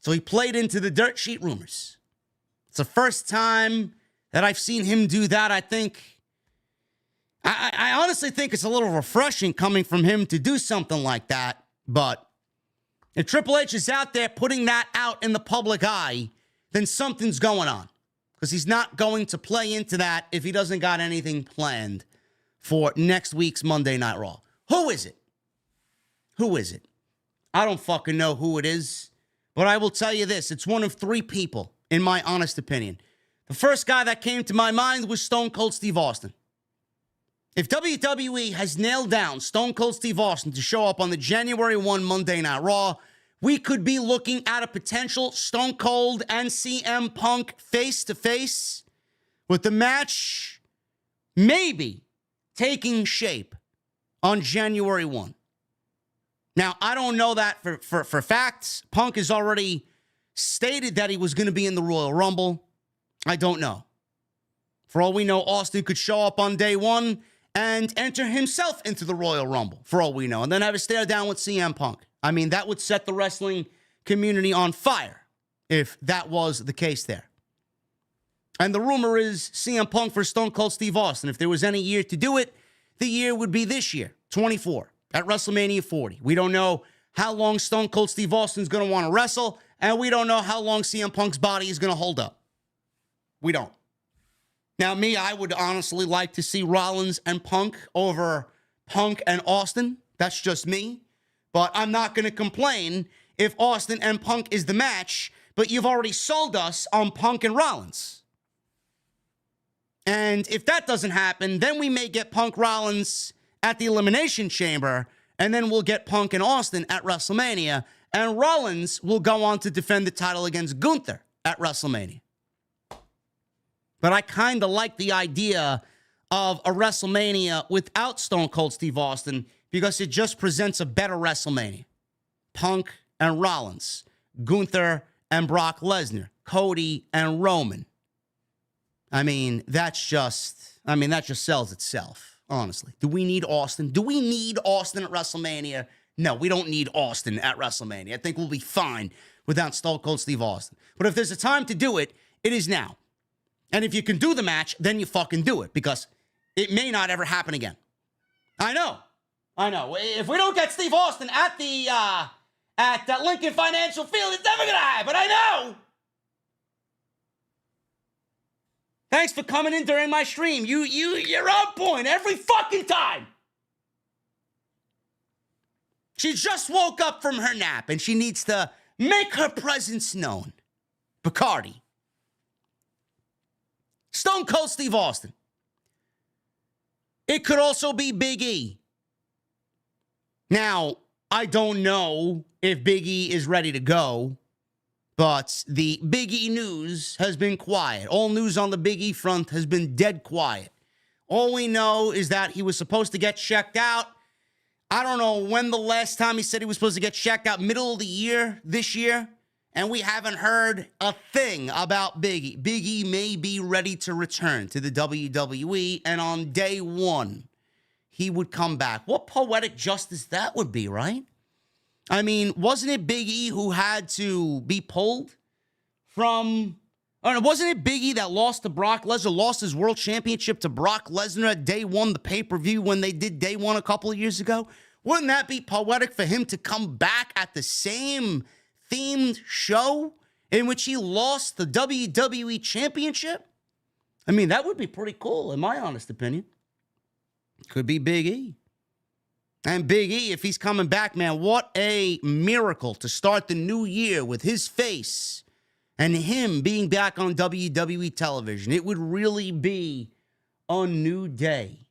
So he played into the dirt sheet rumors. It's the first time that I've seen him do that. I honestly think it's a little refreshing coming from him to do something like that. But if Triple H is out there putting that out in the public eye, then something's going on. Because he's not going to play into that if he doesn't got anything planned for next week's Monday Night Raw. Who is it? Who is it? I don't fucking know who it is. But I will tell you this. It's one of three people, in my honest opinion. The first guy that came to my mind was Stone Cold Steve Austin. If WWE has nailed down Stone Cold Steve Austin to show up on the January 1 Monday Night Raw, we could be looking at a potential Stone Cold and CM Punk face-to-face with the match maybe taking shape on January 1. Now, I don't know that for facts. Punk has already stated that he was going to be in the Royal Rumble. I don't know. For all we know, Austin could show up on day one and enter himself into the Royal Rumble, for all we know, and then have a stare down with CM Punk. I mean, that would set the wrestling community on fire if that was the case there. And the rumor is CM Punk for Stone Cold Steve Austin. If there was any year to do it, the year would be this year, 24, at WrestleMania 40. We don't know how long Stone Cold Steve Austin's going to want to wrestle, and we don't know how long CM Punk's body is going to hold up. We don't. Now, I would honestly like to see Rollins and Punk over Punk and Austin. That's just me. But I'm not going to complain if Austin and Punk is the match, but you've already sold us on Punk and Rollins. And if that doesn't happen, then we may get Punk Rollins at the Elimination Chamber, and then we'll get Punk and Austin at WrestleMania, and Rollins will go on to defend the title against Gunther at WrestleMania. But I kind of like the idea of a WrestleMania without Stone Cold Steve Austin because it just presents a better WrestleMania. Punk and Rollins, Gunther and Brock Lesnar, Cody and Roman. That just sells itself, honestly. Do we need Austin? Do we need Austin at WrestleMania? No, we don't need Austin at WrestleMania. I think we'll be fine without Stone Cold Steve Austin. But if there's a time to do it, it is now. And if you can do the match, then you fucking do it because it may not ever happen again. I know. If we don't get Steve Austin at the Lincoln Financial Field, it's never gonna happen. I know. Thanks for coming in during my stream. You're on point every fucking time. She just woke up from her nap and she needs to make her presence known. Bacardi. Stone Cold Steve Austin. It could also be Big E. Now, I don't know if Big E is ready to go, but the Big E news has been quiet. All news on the Big E front has been dead quiet. All we know is that he was supposed to get checked out. I don't know when the last time he said he was supposed to get checked out, middle of the year, this year. And we haven't heard a thing about Big E. Big E may be ready to return to the WWE, and on day one, he would come back. What poetic justice that would be, right? Wasn't it Big E who had to be pulled from... wasn't it Big E that lost to Brock Lesnar, lost his world championship to Brock Lesnar at day one, the pay-per-view, when they did day one a couple of years ago? Wouldn't that be poetic for him to come back at the same themed show in which he lost the WWE Championship? That would be pretty cool, in my honest opinion. Could be Big E. And Big E, if he's coming back, man, what a miracle to start the new year with his face and him being back on WWE television, it would really be a new day.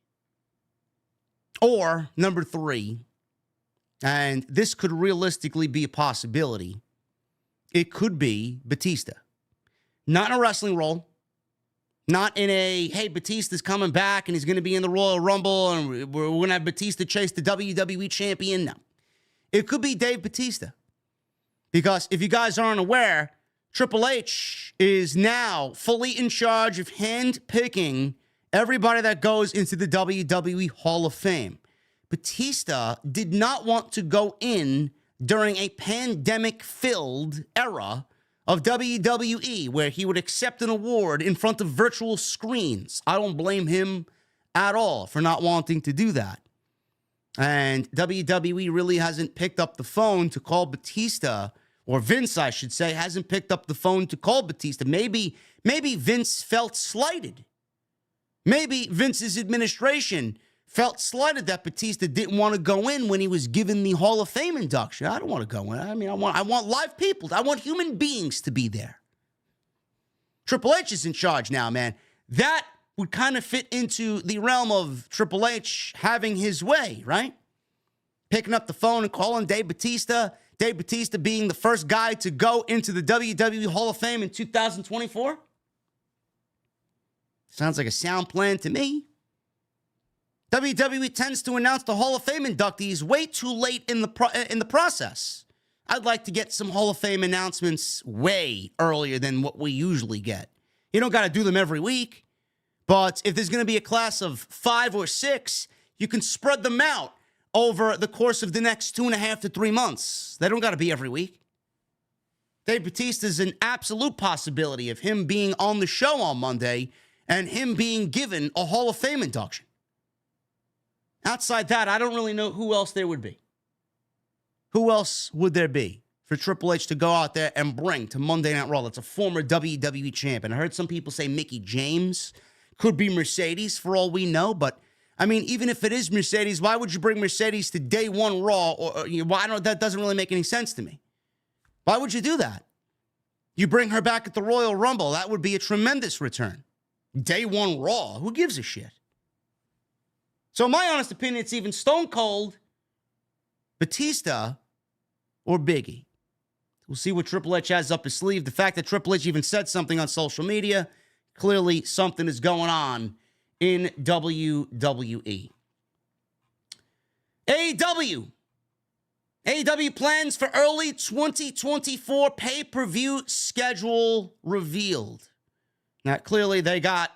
Or, number 3, and this could realistically be a possibility, it could be Batista. Not in a wrestling role. Not in a, hey, Batista's coming back and he's going to be in the Royal Rumble and we're going to have Batista chase the WWE champion. No. It could be Dave Batista. Because if you guys aren't aware, Triple H is now fully in charge of hand-picking everybody that goes into the WWE Hall of Fame. Batista did not want to go in during a pandemic-filled era of WWE where he would accept an award in front of virtual screens. I don't blame him at all for not wanting to do that. And WWE really hasn't picked up the phone to call Batista, or Vince, I should say, hasn't picked up the phone to call Batista. Maybe Vince felt slighted. Maybe Vince's administration felt slighted that Batista didn't want to go in when he was given the Hall of Fame induction. I don't want to go in. I mean, I want live people. I want human beings to be there. Triple H is in charge now, man. That would kind of fit into the realm of Triple H having his way, right? Picking up the phone and calling Dave Batista. Dave Batista being the first guy to go into the WWE Hall of Fame in 2024. Sounds like a sound plan to me. WWE tends to announce the Hall of Fame inductees way too late in the process. I'd like to get some Hall of Fame announcements way earlier than what we usually get. You don't got to do them every week, but if there's going to be a class of 5 or 6, you can spread them out over the course of the next 2.5 to 3 months. They don't got to be every week. Dave Batista is an absolute possibility of him being on the show on Monday and him being given a Hall of Fame induction. Outside that, I don't really know who else there would be. Who else would there be for Triple H to go out there and bring to Monday Night Raw? That's a former WWE champion. I heard some people say Mickie James. Could be Mercedes for all we know. But, I mean, even if it is Mercedes, why would you bring Mercedes to Day 1 Raw? That doesn't really make any sense to me. Why would you do that? You bring her back at the Royal Rumble. That would be a tremendous return. Day 1 Raw. Who gives a shit? So in my honest opinion, it's even Stone Cold, Batista, or Biggie. We'll see what Triple H has up his sleeve. The fact that Triple H even said something on social media, clearly something is going on in WWE. AEW. AEW plans for early 2024 pay-per-view schedule revealed. Now, clearly they got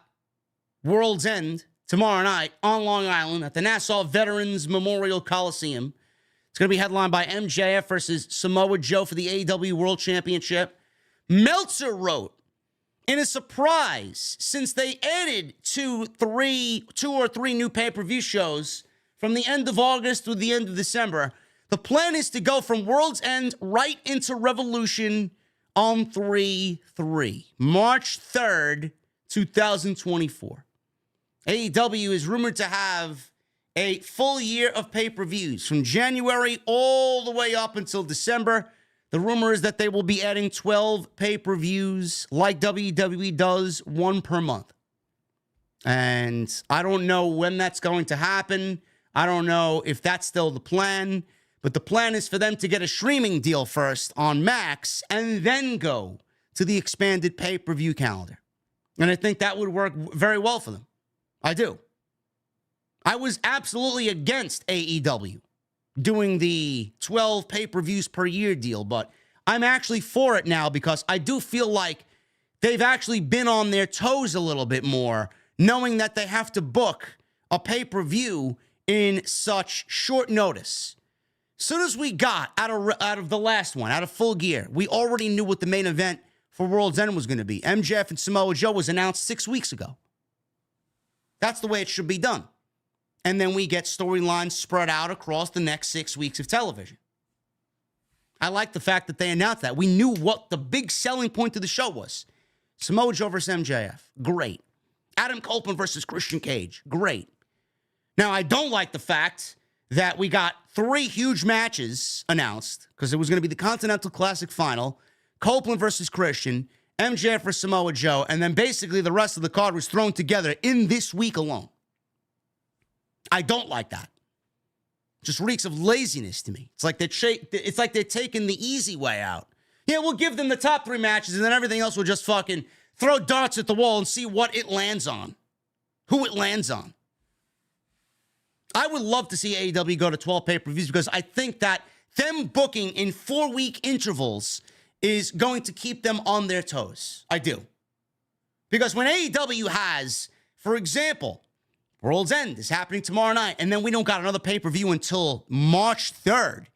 World's End tomorrow night on Long Island at the Nassau Veterans Memorial Coliseum. It's going to be headlined by MJF versus Samoa Joe for the AEW World Championship. Meltzer wrote, in a surprise, since they added two or three new pay-per-view shows from the end of August through the end of December, the plan is to go from World's End right into Revolution on 3/3, March 3rd, 2024. AEW is rumored to have a full year of pay-per-views from January all the way up until December. The rumor is that they will be adding 12 pay-per-views like WWE does, 1 per month. And I don't know when that's going to happen. I don't know if that's still the plan. But the plan is for them to get a streaming deal first on Max and then go to the expanded pay-per-view calendar. And I think that would work very well for them. I do. I was absolutely against AEW doing the 12 pay-per-views per year deal, but I'm actually for it now because I do feel like they've actually been on their toes a little bit more, knowing that they have to book a pay-per-view in such short notice. As soon as we got out of the last one, out of Full Gear, we already knew what the main event for World's End was going to be. MJF and Samoa Joe was announced 6 weeks ago. That's the way it should be done. And then we get storylines spread out across the next 6 weeks of television. I like the fact that they announced that. We knew what the big selling point of the show was. Samoa Joe versus MJF. Great. Adam Copeland versus Christian Cage. Great. Now, I don't like the fact that we got 3 huge matches announced because it was going to be the Continental Classic Final, Copeland versus Christian, MJF for Samoa Joe, and then basically the rest of the card was thrown together in this week alone. I don't like that. Just reeks of laziness to me. It's like they're taking the easy way out. Yeah, we'll give them the top 3 matches, and then everything else will just fucking throw darts at the wall and see what it lands on. Who it lands on. I would love to see AEW go to 12 pay-per-views because I think that them booking in 4-week intervals is going to keep them on their toes. I do. Because when AEW has, for example, World's End is happening tomorrow night, and then we don't got another pay-per-view until March 3rd.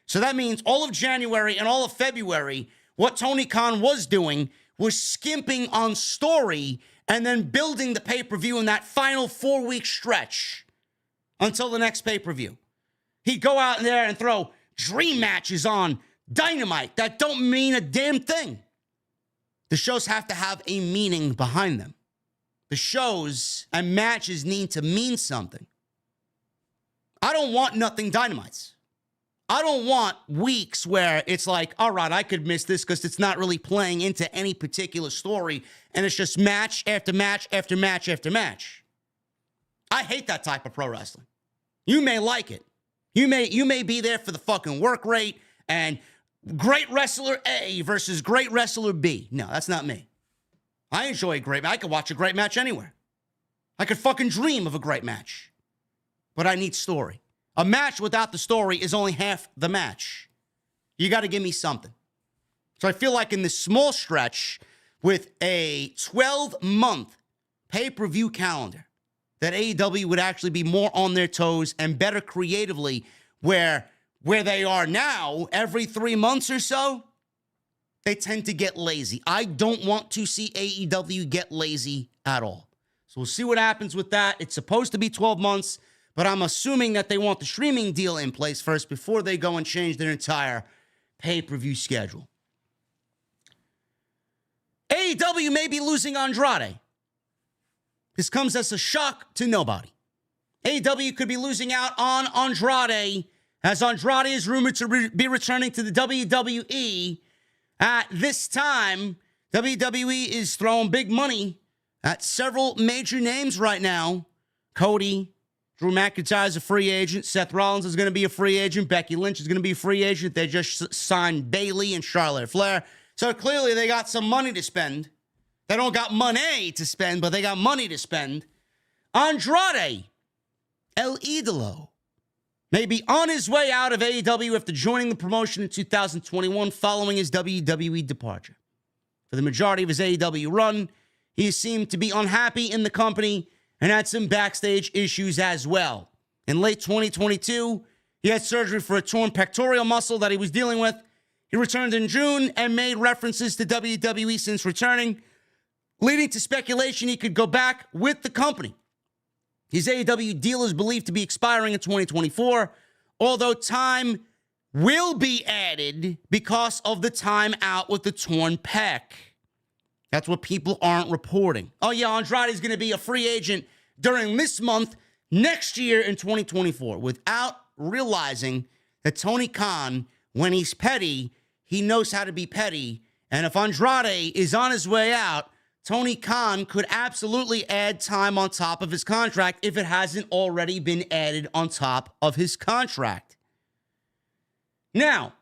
So that means all of January and all of February, what Tony Khan was doing was skimping on story and then building the pay-per-view in that final 4-week stretch until the next pay-per-view. He'd go out in there and throw dream matches on Dynamite that don't mean a damn thing. The shows have to have a meaning behind them. The shows and matches need to mean something. I don't want nothing Dynamites. I don't want weeks where it's like, all right, I could miss this because it's not really playing into any particular story, and it's just match after match after match after match. I hate that type of pro wrestling. You may like it. You may be there for the fucking work rate and great wrestler A versus great wrestler B. No, that's not me. I enjoy a great match. I could watch a great match anywhere. I could fucking dream of a great match. But I need story. A match without the story is only half the match. You got to give me something. So I feel like in this small stretch with a 12-month pay-per-view calendar, that AEW would actually be more on their toes and better creatively where they are now every 3 months or so, they tend to get lazy. I don't want to see AEW get lazy at all. So we'll see what happens with that. It's supposed to be 12 months, but I'm assuming that they want the streaming deal in place first before they go and change their entire pay-per-view schedule. AEW may be losing Andrade. This comes as a shock to nobody. AEW could be losing out on Andrade, as Andrade is rumored to be returning to the WWE. At this time, WWE is throwing big money at several major names right now. Cody, Drew McIntyre is a free agent. Seth Rollins is going to be a free agent. Becky Lynch is going to be a free agent. They just signed Bayley and Charlotte Flair. So clearly they got some money to spend. They don't got money to spend, but they got money to spend. Andrade, El Idolo, may be on his way out of AEW after joining the promotion in 2021 following his WWE departure. For the majority of his AEW run, he seemed to be unhappy in the company and had some backstage issues as well. In late 2022, he had surgery for a torn pectoral muscle that he was dealing with. He returned in June and made references to WWE since returning, leading to speculation he could go back with the company. His AEW deal is believed to be expiring in 2024, although time will be added because of the time out with the torn pec. That's what people aren't reporting. Oh yeah, Andrade is going to be a free agent during this month, next year in 2024, without realizing that Tony Khan, when he's petty, he knows how to be petty. And if Andrade is on his way out, Tony Khan could absolutely add time on top of his contract if it hasn't already been added on top of his contract. Now,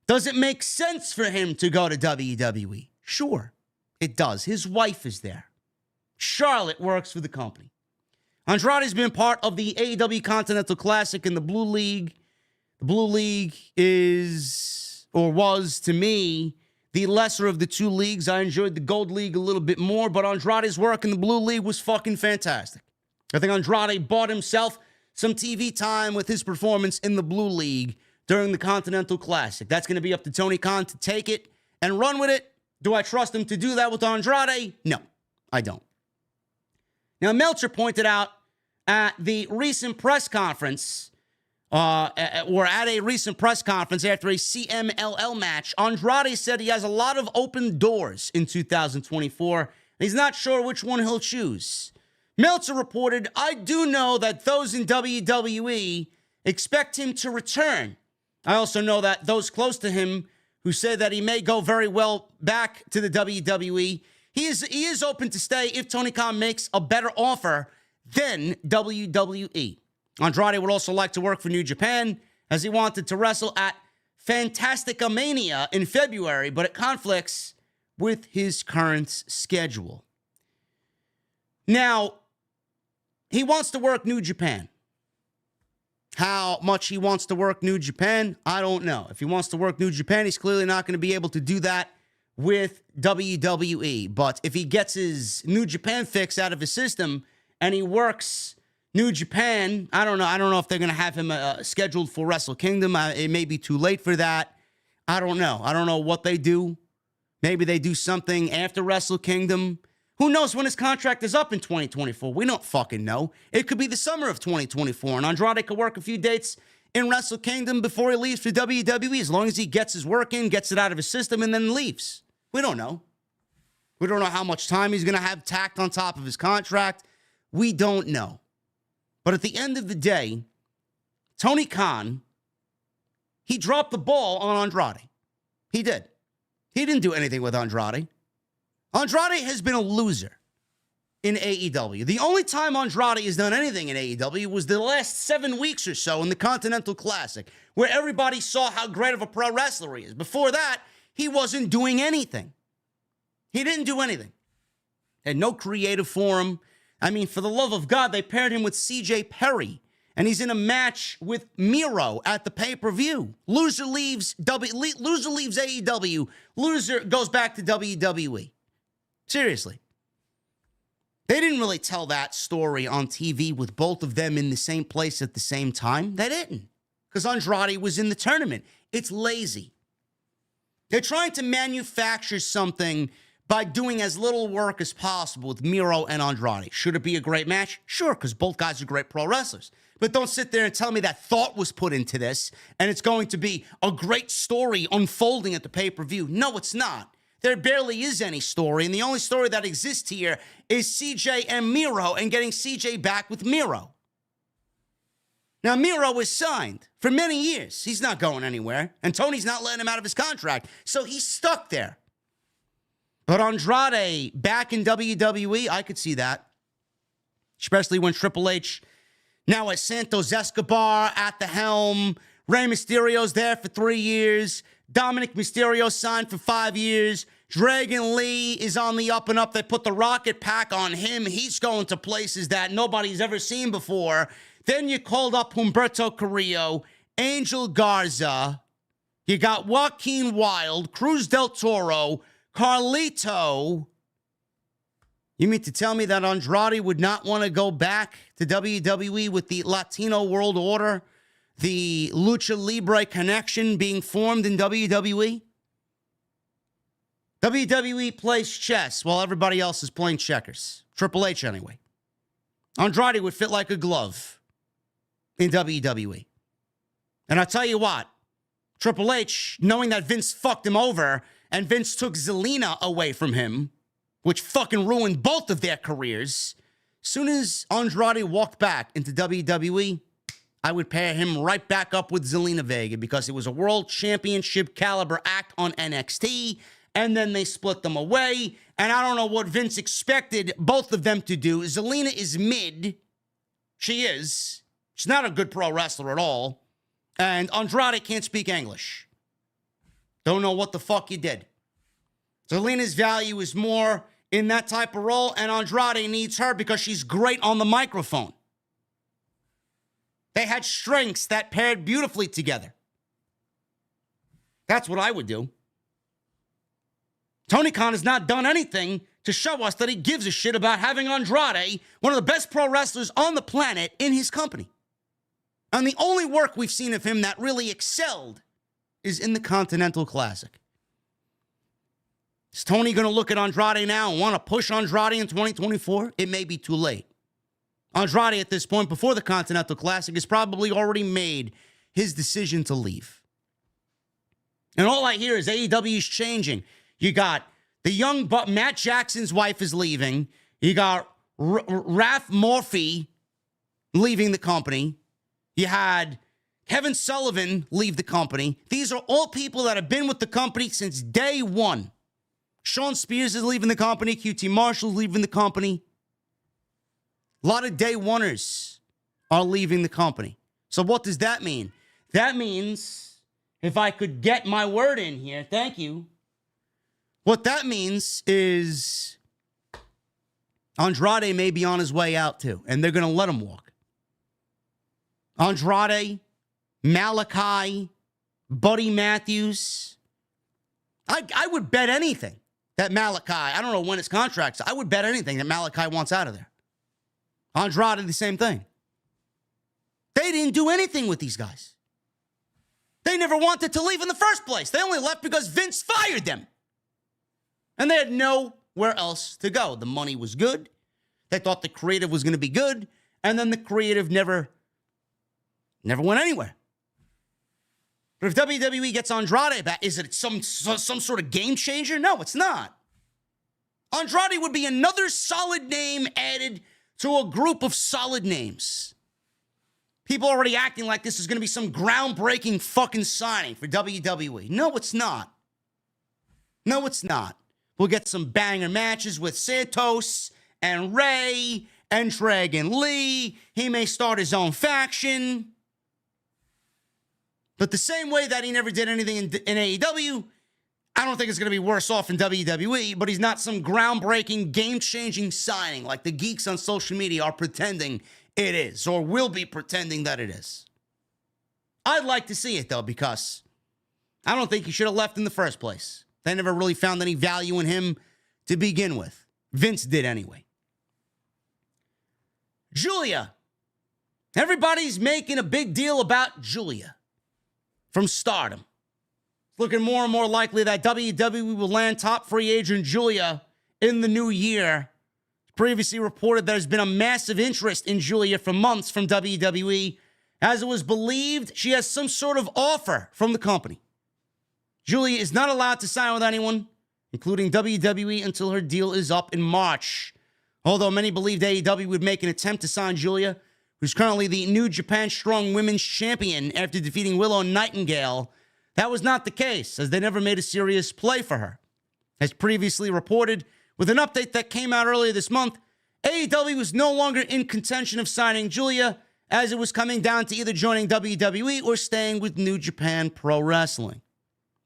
does it make sense for him to go to WWE? Sure, it does. His wife is there. Charlotte works for the company. Andrade's been part of the AEW Continental Classic in the Blue League. The Blue League is, or was to me, the lesser of the two leagues. I enjoyed the Gold League a little bit more, but Andrade's work in the Blue League was fucking fantastic. I think Andrade bought himself some TV time with his performance in the Blue League during the Continental Classic. That's going to be up to Tony Khan to take it and run with it. Do I trust him to do that with Andrade? No, I don't. Now, Meltzer pointed out at the recent press conference, after a CMLL match, Andrade said he has a lot of open doors in 2024, and he's not sure which one he'll choose. Meltzer reported, I do know that those in WWE expect him to return. I also know that those close to him who who said that he may go very well back to the WWE. He is open to stay if Tony Khan makes a better offer than WWE. Andrade would also like to work for New Japan, as he wanted to wrestle at Fantastica Mania in February, but it conflicts with his current schedule. Now, he wants to work New Japan. How much he wants to work New Japan, I don't know. If he wants to work New Japan, he's clearly not going to be able to do that with WWE. But if he gets his New Japan fix out of his system and he works New Japan, I don't know. I don't know if they're going to have him scheduled for Wrestle Kingdom. It may be too late for that. I don't know. I don't know what they do. Maybe they do something after Wrestle Kingdom. Who knows when his contract is up in 2024? We don't fucking know. It could be the summer of 2024, and Andrade could work a few dates in Wrestle Kingdom before he leaves for WWE, as long as he gets his work in, gets it out of his system, and then leaves. We don't know. We don't know how much time he's going to have tacked on top of his contract. We don't know. But at the end of the day, Tony Khan, he dropped the ball on Andrade. He did. He didn't do anything with Andrade. Andrade has been a loser in AEW. The only time Andrade has done anything in AEW was the last 7 weeks or so in the Continental Classic, where everybody saw how great of a pro wrestler he is. Before that, he wasn't doing anything. He didn't do anything. Had no creative for him. I mean, for the love of God, they paired him with CJ Perry, and he's in a match with Miro at the pay-per-view. Loser leaves AEW. Loser goes back to WWE. Seriously. They didn't really tell that story on TV with both of them in the same place at the same time. They didn't. Because Andrade was in the tournament. It's lazy. They're trying to manufacture something by doing as little work as possible with Miro and Andrade. Should it be a great match? Sure, because both guys are great pro wrestlers. But don't sit there and tell me that thought was put into this and it's going to be a great story unfolding at the pay-per-view. No, it's not. There barely is any story, and the only story that exists here is CJ and Miro and getting CJ back with Miro. Now, Miro is signed for many years. He's not going anywhere, and Tony's not letting him out of his contract, so he's stuck there. But Andrade back in WWE, I could see that, especially when Triple H now has Santos Escobar at the helm. Rey Mysterio's there for 3 years. Dominic Mysterio signed for 5 years. Dragon Lee is on the up and up. They put the rocket pack on him. He's going to places that nobody's ever seen before. Then you called up Humberto Carrillo, Angel Garza. You got Joaquin Wilde, Cruz del Toro, Carlito. You mean to tell me that Andrade would not want to go back to WWE with the Latino World Order? The Lucha Libre connection being formed in WWE? WWE plays chess while everybody else is playing checkers. Triple H, anyway. Andrade would fit like a glove in WWE. And I'll tell you what, Triple H, knowing that Vince fucked him over and Vince took Zelina away from him, which fucking ruined both of their careers, as soon as Andrade walked back into WWE, I would pair him right back up with Zelina Vega because it was a world championship caliber act on NXT, and then they split them away, and I don't know what Vince expected both of them to do. Zelina is mid. She is. She's not a good pro wrestler at all, and Andrade can't speak English. Don't know what the fuck you did. Zelina's value is more in that type of role, and Andrade needs her because she's great on the microphone. They had strengths that paired beautifully together. That's what I would do. Tony Khan has not done anything to show us that he gives a shit about having Andrade, one of the best pro wrestlers on the planet, in his company. And the only work we've seen of him that really excelled is in the Continental Classic. Is Tony going to look at Andrade now and want to push Andrade in 2024? It may be too late. Andrade at this point, before the Continental Classic, has probably already made his decision to leave. And all I hear is AEW is changing. You got the young Matt Jackson's wife is leaving. You got Raf Morphy leaving the company. You had Kevin Sullivan leave the company. These are all people that have been with the company since day one. Sean Spears is leaving the company. QT Marshall's leaving the company. A lot of day oneers are leaving the company. So what does that mean? That means, if I could get my word in here, thank you. What that means is Andrade may be on his way out too, and they're going to let him walk. Andrade, Malachi, Buddy Matthews. I would bet anything that Malachi, I don't know when his contract's, I would bet anything that Malachi wants out of there. Andrade, the same thing. They didn't do anything with these guys. They never wanted to leave in the first place. They only left because Vince fired them. And they had nowhere else to go. The money was good. They thought the creative was going to be good. And then the creative never went anywhere. But if WWE gets Andrade back, is it some sort of game changer? No, it's not. Andrade would be another solid name added to a group of solid names. People already acting like this is going to be some groundbreaking fucking signing for WWE. No, it's not. No, it's not. We'll get some banger matches with Santos and Ray and Dragon Lee. He may start his own faction. But the same way that he never did anything in AEW, I don't think it's going to be worse off in WWE, but he's not some groundbreaking, game-changing signing like the geeks on social media are pretending it is, or will be pretending that it is. I'd like to see it, though, because I don't think he should have left in the first place. They never really found any value in him to begin with. Vince did anyway. Julia. Everybody's making a big deal about Julia from Stardom. It's looking more and more likely that WWE will land top free agent Julia in the new year. Previously reported there's been a massive interest in Julia for months from WWE, as it was believed she has some sort of offer from the company. Julia is not allowed to sign with anyone, including WWE, until her deal is up in March. Although many believed AEW would make an attempt to sign Julia, who's currently the New Japan Strong Women's Champion after defeating Willow Nightingale, that was not the case, as they never made a serious play for her. As previously reported, with an update that came out earlier this month, AEW was no longer in contention of signing Julia, as it was coming down to either joining WWE or staying with New Japan Pro Wrestling.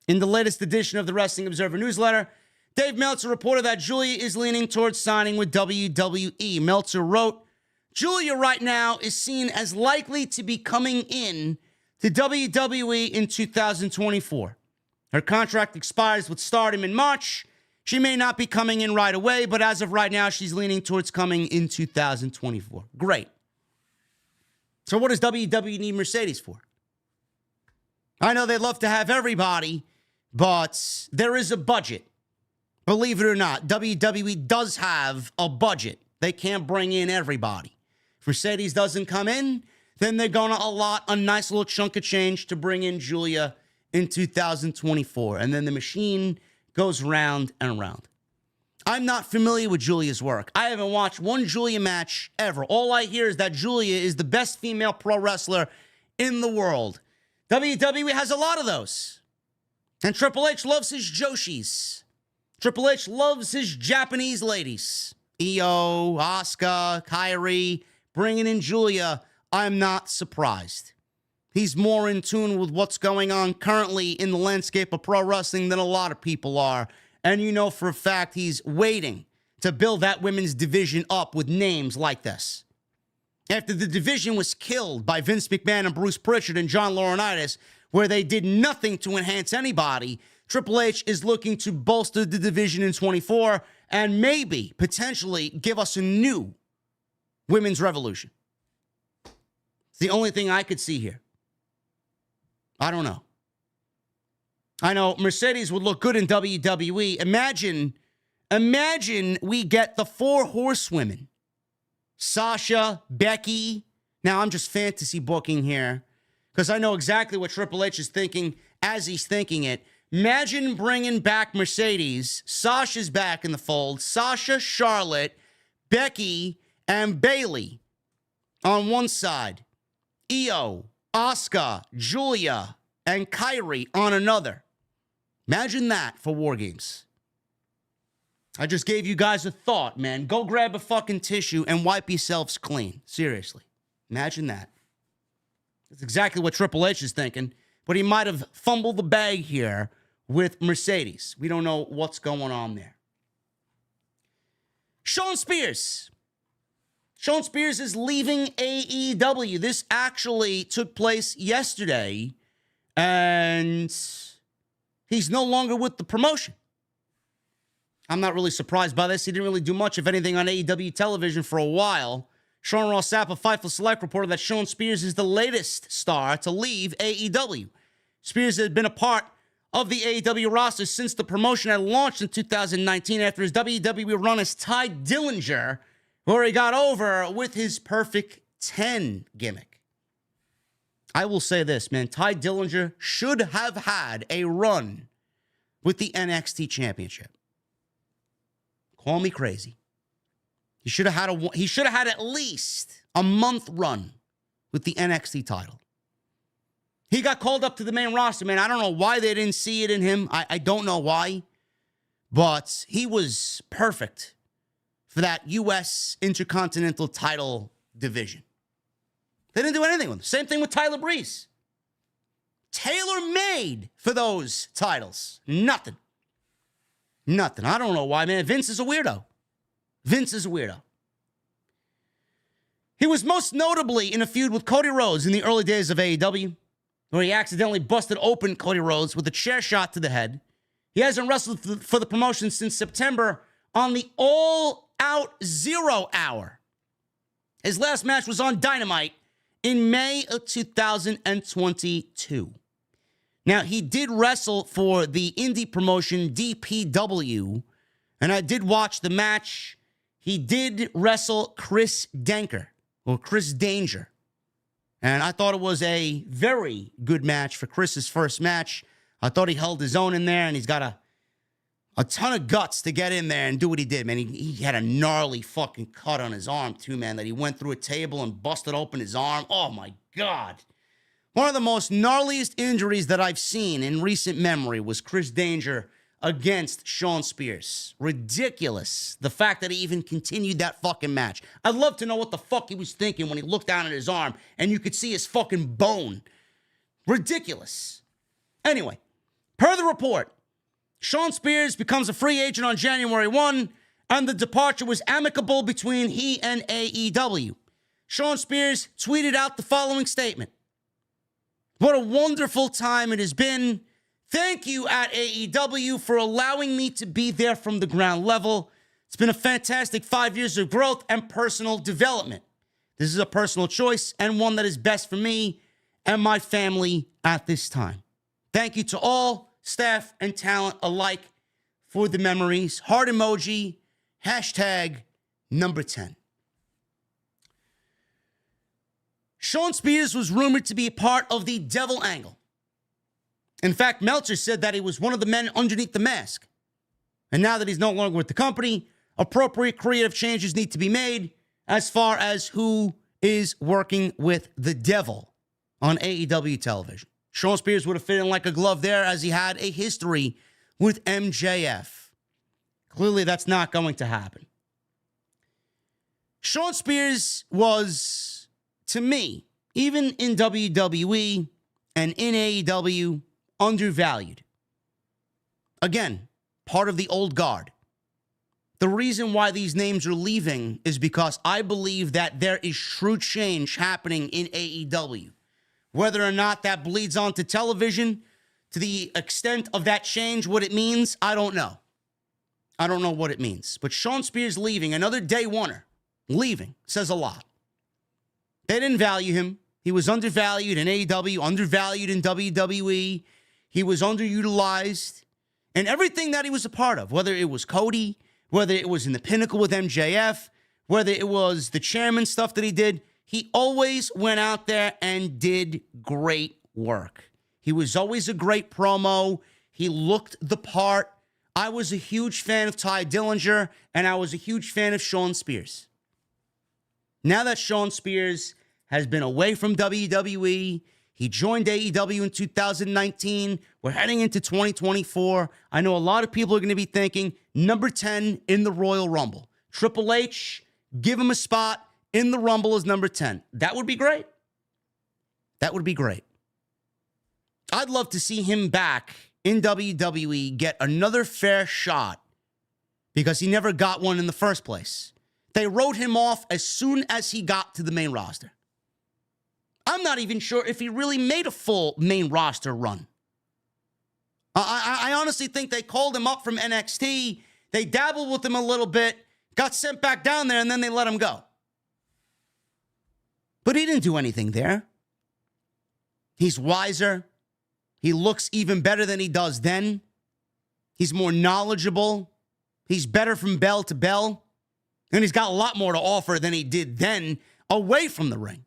In the latest edition of the Wrestling Observer newsletter, Dave Meltzer reported that Julia is leaning towards signing with WWE. Meltzer wrote, Julia right now is seen as likely to be coming in to WWE in 2024. Her contract expires with Stardom in March. She may not be coming in right away, but as of right now, she's leaning towards coming in 2024. Great. So what does WWE need Mercedes for? I know they'd love to have everybody, but there is a budget. Believe it or not, WWE does have a budget. They can't bring in everybody. If Mercedes doesn't come in, then they're going to allot a nice little chunk of change to bring in Julia in 2024. And then the machine goes round and round. I'm not familiar with Julia's work. I haven't watched one Julia match ever. All I hear is that Julia is the best female pro wrestler in the world. WWE has a lot of those. And Triple H loves his Joshis. Triple H loves his Japanese ladies. Io, Asuka, Kairi, bringing in Julia. I'm not surprised. He's more in tune with what's going on currently in the landscape of pro wrestling than a lot of people are. And you know for a fact he's waiting to build that women's division up with names like this. After the division was killed by Vince McMahon and Bruce Pritchard and John Laurinaitis, where they did nothing to enhance anybody, Triple H is looking to bolster the division in 24 and maybe, potentially, give us a new women's revolution. It's the only thing I could see here. I don't know. I know Mercedes would look good in WWE. Imagine we get the 4 horsewomen. Sasha, Becky. Now, I'm just fantasy booking here because I know exactly what Triple H is thinking as he's thinking it. Imagine bringing back Mercedes. Sasha's back in the fold. Sasha, Charlotte, Becky, and Bayley on one side. Io, Asuka, Julia, and Kyrie on another. Imagine that for War Games. I just gave you guys a thought, man. Go grab a fucking tissue and wipe yourselves clean. Seriously. Imagine that. That's exactly what Triple H is thinking. But he might have fumbled the bag here with Mercedes. We don't know what's going on there. Shawn Spears. Shawn Spears is leaving AEW. This actually took place yesterday. And he's no longer with the promotion. I'm not really surprised by this. He didn't really do much, if anything, on AEW television for a while. Sean Ross Sapp of Fightful Select reported that Shawn Spears is the latest star to leave AEW. Spears had been a part of the AEW roster since the promotion had launched in 2019 after his WWE run as Ty Dillinger, where he got over with his Perfect 10 gimmick. I will say this, man. Ty Dillinger should have had a run with the NXT Championship. Call me crazy. He should have had at least a month run with the NXT title. He got called up to the main roster, man. I don't know why they didn't see it in him. I don't know why. But he was perfect for that U.S. Intercontinental title division. They didn't do anything with him. Same thing with Tyler Breeze. Tailor-made for those titles. Nothing. I don't know why, man. Vince is a weirdo. He was most notably in a feud with Cody Rhodes in the early days of AEW, where he accidentally busted open Cody Rhodes with a chair shot to the head. He hasn't wrestled for the promotion since September on the All Out 0 Hour. His last match was on Dynamite in May of 2022. Now, he did wrestle for the indie promotion DPW, and I did watch the match. He did wrestle Chris Danger, and I thought it was a very good match for Chris's first match. I thought he held his own in there, and he's got a ton of guts to get in there and do what he did, man. He had a gnarly fucking cut on his arm, too, man, that he went through a table and busted open his arm. Oh, my God. One of the most gnarliest injuries that I've seen in recent memory was Chris Danger against Shawn Spears. Ridiculous. The fact that he even continued that fucking match. I'd love to know what the fuck he was thinking when he looked down at his arm and you could see his fucking bone. Ridiculous. Anyway, per the report, Shawn Spears becomes a free agent on January 1, and the departure was amicable between he and AEW. Shawn Spears tweeted out the following statement. What a wonderful time it has been. Thank you at AEW for allowing me to be there from the ground level. It's been a fantastic 5 years of growth and personal development. This is a personal choice and one that is best for me and my family at this time. Thank you to all staff and talent alike for the memories. Heart emoji, hashtag number 10. Shawn Spears was rumored to be a part of the Devil Angle. In fact, Meltzer said that he was one of the men underneath the mask. And now that he's no longer with the company, appropriate creative changes need to be made as far as who is working with the devil on AEW television. Shawn Spears would have fit in like a glove there, as he had a history with MJF. Clearly, that's not going to happen. Shawn Spears was, to me, even in WWE and in AEW, undervalued. Again, part of the old guard. The reason why these names are leaving is because I believe that there is true change happening in AEW. Whether or not that bleeds onto television, to the extent of that change, what it means, I don't know. I don't know what it means. But Shawn Spears leaving, another day oneer, leaving, says a lot. They didn't value him. He was undervalued in AEW, undervalued in WWE. He was underutilized. And everything that he was a part of, whether it was Cody, whether it was in the Pinnacle with MJF, whether it was the chairman stuff that he did, he always went out there and did great work. He was always a great promo. He looked the part. I was a huge fan of Ty Dillinger, and I was a huge fan of Shawn Spears. Now that Shawn Spears has been away from WWE, He joined AEW in 2019. We're heading into 2024. I know a lot of people are going to be thinking number 10 in the Royal Rumble. Triple H, give him a spot in the Rumble as number 10. That would be great. That would be great. I'd love to see him back in WWE get another fair shot because he never got one in the first place. They wrote him off as soon as he got to the main roster. I'm not even sure if he really made a full main roster run. I honestly think they called him up from NXT. They dabbled with him a little bit, got sent back down there, and then they let him go. But he didn't do anything there. He's wiser. He looks even better than he does then. He's more knowledgeable. He's better from bell to bell. And he's got a lot more to offer than he did then away from the ring.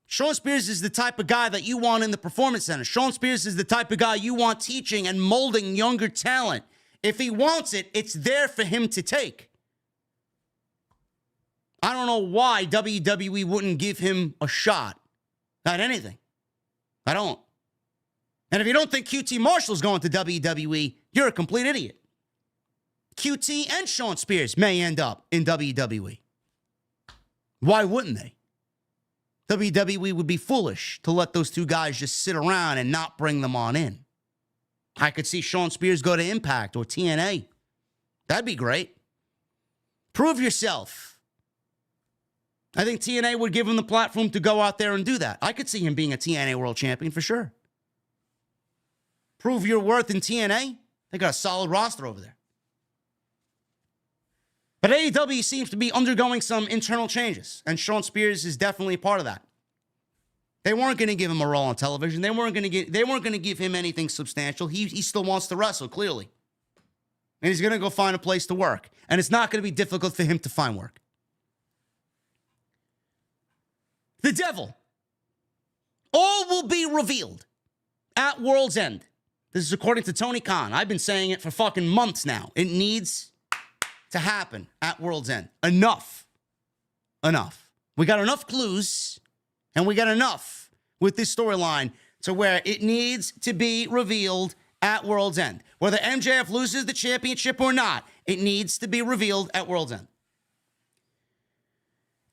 Shawn Spears is the type of guy that you want in the Performance Center. Shawn Spears is the type of guy you want teaching and molding younger talent. If he wants it, it's there for him to take. I don't know why WWE wouldn't give him a shot at anything. I don't. And if you don't think QT Marshall's going to WWE, you're a complete idiot. QT and Shawn Spears may end up in WWE. Why wouldn't they? WWE would be foolish to let those two guys just sit around and not bring them on in. I could see Shawn Spears go to Impact or TNA. That'd be great. Prove yourself. I think TNA would give him the platform to go out there and do that. I could see him being a TNA World Champion for sure. Prove your worth in TNA. They got a solid roster over there. But AEW seems to be undergoing some internal changes, and Shawn Spears is definitely a part of that. They weren't going to give him a role on television. They weren't going to give him anything substantial. He still wants to wrestle, clearly. And he's going to go find a place to work. And it's not going to be difficult for him to find work. The Devil. All will be revealed at World's End. This is according to Tony Khan. I've been saying it for fucking months now. It needs to happen at World's End. Enough. We got enough clues, and we got enough with this storyline to where it needs to be revealed at World's End. Whether MJF loses the championship or not, it needs to be revealed at World's End.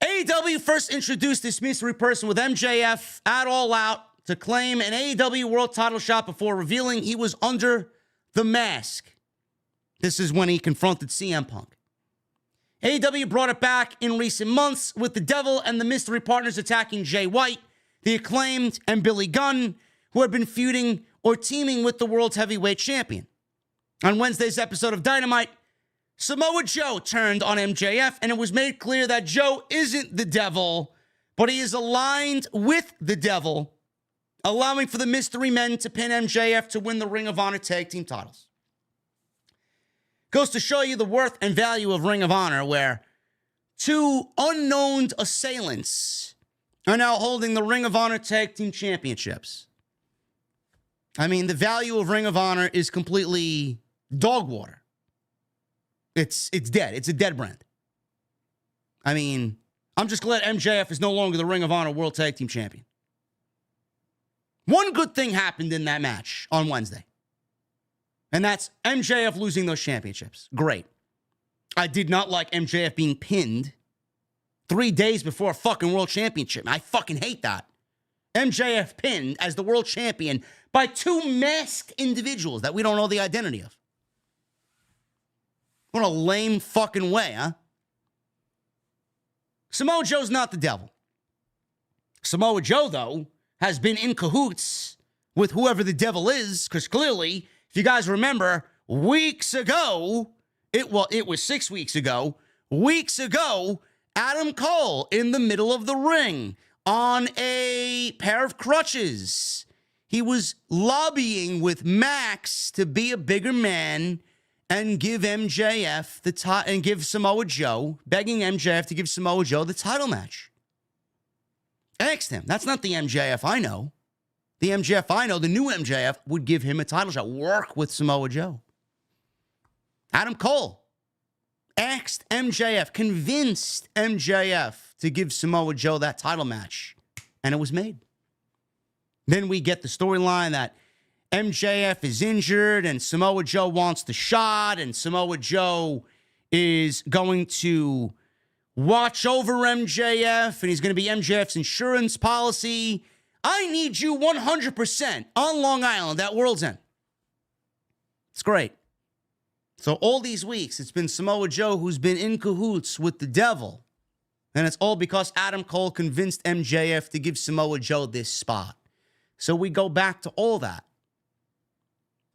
AEW first introduced this mystery person with MJF at All Out to claim an AEW world title shot before revealing he was under the mask. This is when he confronted CM Punk. AEW brought it back in recent months with the Devil and the Mystery Partners attacking Jay White, the Acclaimed, and Billy Gunn, who had been feuding or teaming with the World's Heavyweight Champion. On Wednesday's episode of Dynamite, Samoa Joe turned on MJF, and it was made clear that Joe isn't the Devil, but he is aligned with the Devil, allowing for the Mystery Men to pin MJF to win the Ring of Honor Tag Team titles. Goes to show you the worth and value of Ring of Honor, where two unknown assailants are now holding the Ring of Honor Tag Team Championships. I mean, the value of Ring of Honor is completely dog water. It's dead. It's a dead brand. I mean, I'm just glad MJF is no longer the Ring of Honor World Tag Team Champion. One good thing happened in that match on Wednesday. And that's MJF losing those championships. Great. I did not like MJF being pinned 3 days before a fucking world championship. I fucking hate that. MJF pinned as the world champion by two masked individuals that we don't know the identity of. What a lame fucking way, huh? Samoa Joe's not the Devil. Samoa Joe, though, has been in cahoots with whoever the Devil is, because clearly, if you guys remember, weeks ago, it was 6 weeks ago, Adam Cole in the middle of the ring on a pair of crutches. He was lobbying with Max to be a bigger man and give MJF and give Samoa Joe, begging MJF to give Samoa Joe the title match. Asked him. That's not the MJF I know. The MJF I know, the new MJF, would give him a title shot. Work with Samoa Joe. Adam Cole asked MJF, convinced MJF to give Samoa Joe that title match. And it was made. Then we get the storyline that MJF is injured and Samoa Joe wants the shot, and Samoa Joe is going to watch over MJF, and he's going to be MJF's insurance policy. I need you 100% on Long Island at World's End. It's great. So all these weeks, it's been Samoa Joe who's been in cahoots with the devil. And it's all because Adam Cole convinced MJF to give Samoa Joe this spot. So we go back to all that.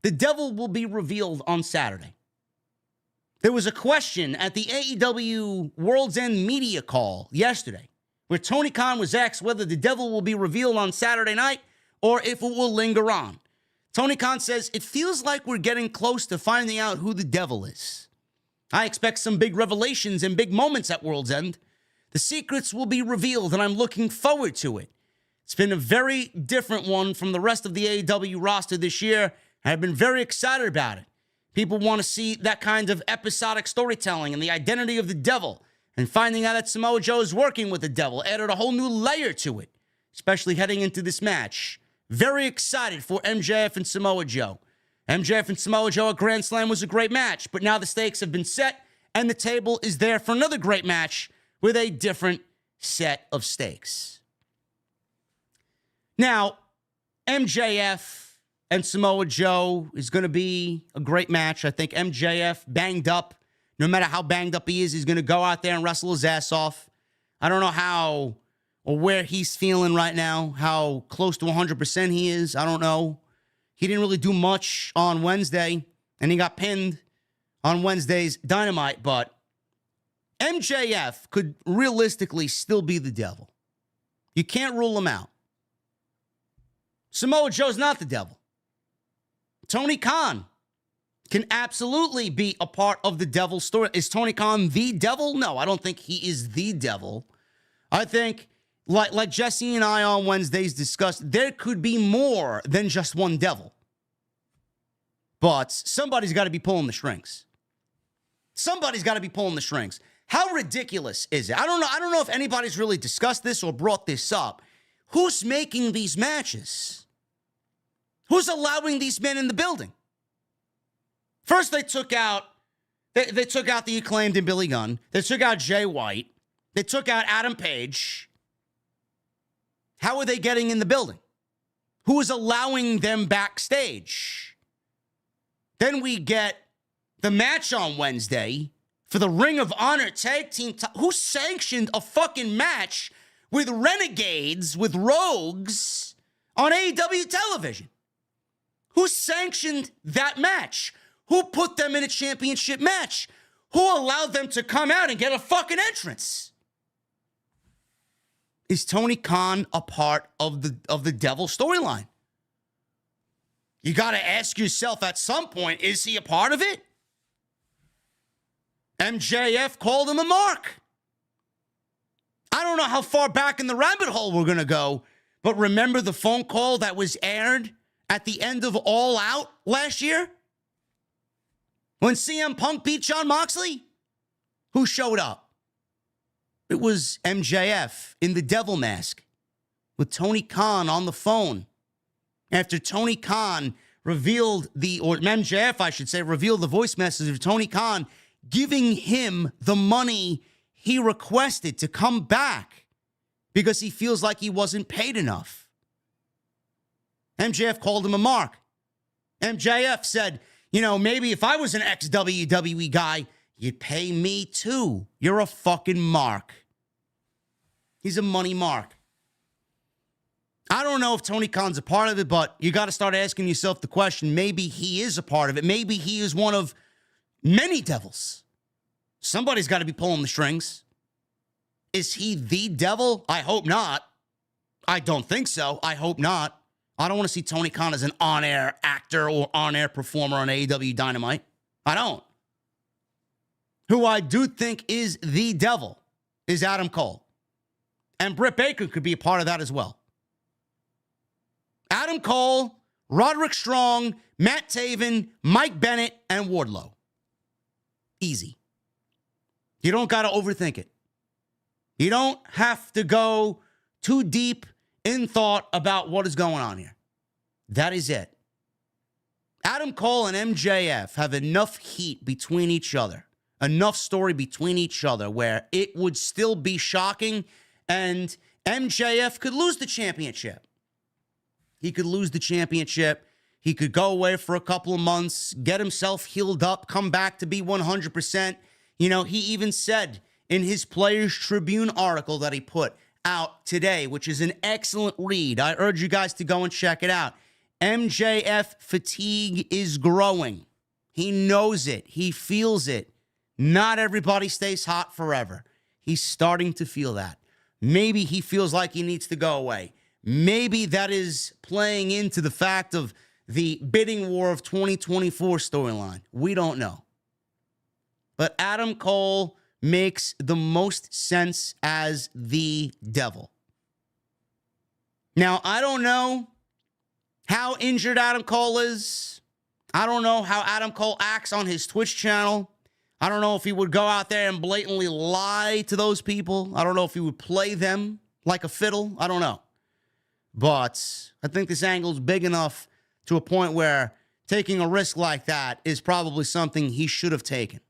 The devil will be revealed on Saturday. There was a question at the AEW World's End media call yesterday where Tony Khan was asked whether the devil will be revealed on Saturday night or if it will linger on. Tony Khan says, it feels like we're getting close to finding out who the devil is. I expect some big revelations and big moments at World's End. The secrets will be revealed, and I'm looking forward to it. It's been a very different one from the rest of the AEW roster this year, and I've been very excited about it. People want to see that kind of episodic storytelling and the identity of the devil, and finding out that Samoa Joe is working with the devil added a whole new layer to it, especially heading into this match. Very excited for MJF and Samoa Joe. MJF and Samoa Joe at Grand Slam was a great match, but now the stakes have been set, and the table is there for another great match with a different set of stakes. Now, MJF and Samoa Joe is going to be a great match. I think MJF, banged up, no matter how banged up he is, he's going to go out there and wrestle his ass off. I don't know how or where he's feeling right now, how close to 100% he is. I don't know. He didn't really do much on Wednesday, and he got pinned on Wednesday's Dynamite, but MJF could realistically still be the devil. You can't rule him out. Samoa Joe's not the devil. Tony Khan can absolutely be a part of the devil's story. Is Tony Khan the devil? No, I don't think he is the devil. I think, like Jesse and I on Wednesdays discussed, there could be more than just one devil. But somebody's got to be pulling the strings. Somebody's got to be pulling the strings. How ridiculous is it? I don't know if anybody's really discussed this or brought this up. Who's making these matches? Who's allowing these men in the building? First, they took out the Acclaimed and Billy Gunn. They took out Jay White. They took out Adam Page. How are they getting in the building? Who is allowing them backstage? Then we get the match on Wednesday for the Ring of Honor tag team. Who sanctioned a fucking match with renegades, with rogues on AEW television? Who sanctioned that match? Who put them in a championship match? Who allowed them to come out and get a fucking entrance? Is Tony Khan a part of the devil storyline? You got to ask yourself at some point, is he a part of it? MJF called him a mark. I don't know how far back in the rabbit hole we're going to go, but remember the phone call that was aired at the end of All Out last year? When CM Punk beat Jon Moxley? Who showed up? It was MJF in the devil mask with Tony Khan on the phone. After Tony Khan revealed MJF, I should say, revealed the voice message of Tony Khan giving him the money he requested to come back because he feels like he wasn't paid enough. MJF called him a mark. MJF said, maybe if I was an ex-WWE guy, you'd pay me too. You're a fucking mark. He's a money mark. I don't know if Tony Khan's a part of it, but you got to start asking yourself the question, maybe he is a part of it. Maybe he is one of many devils. Somebody's got to be pulling the strings. Is he the devil? I hope not. I don't think so. I hope not. I don't want to see Tony Khan as an on-air actor or on-air performer on AEW Dynamite. I don't. Who I do think is the devil is Adam Cole. And Britt Baker could be a part of that as well. Adam Cole, Roderick Strong, Matt Taven, Mike Bennett, and Wardlow. Easy. You don't got to overthink it. You don't have to go too deep in thought about what is going on here. That is it. Adam Cole and MJF have enough heat between each other, enough story between each other where it would still be shocking and MJF could lose the championship. He could lose the championship. He could go away for a couple of months, get himself healed up, come back to be 100%. You know, he even said in his Players Tribune article that he put out today, which is an excellent read. I urge you guys to go and check it out. MJF fatigue is growing. He knows it. He feels it. Not everybody stays hot forever. He's starting to feel that. Maybe he feels like he needs to go away. Maybe that is playing into the fact of the bidding war of 2024 storyline. We don't know. But Adam Cole makes the most sense as the devil. Now, I don't know how injured Adam Cole is. I don't know how Adam Cole acts on his Twitch channel. I don't know if he would go out there and blatantly lie to those people. I don't know if he would play them like a fiddle. I don't know. But I think this angle is big enough to a point where taking a risk like that is probably something he should have taken.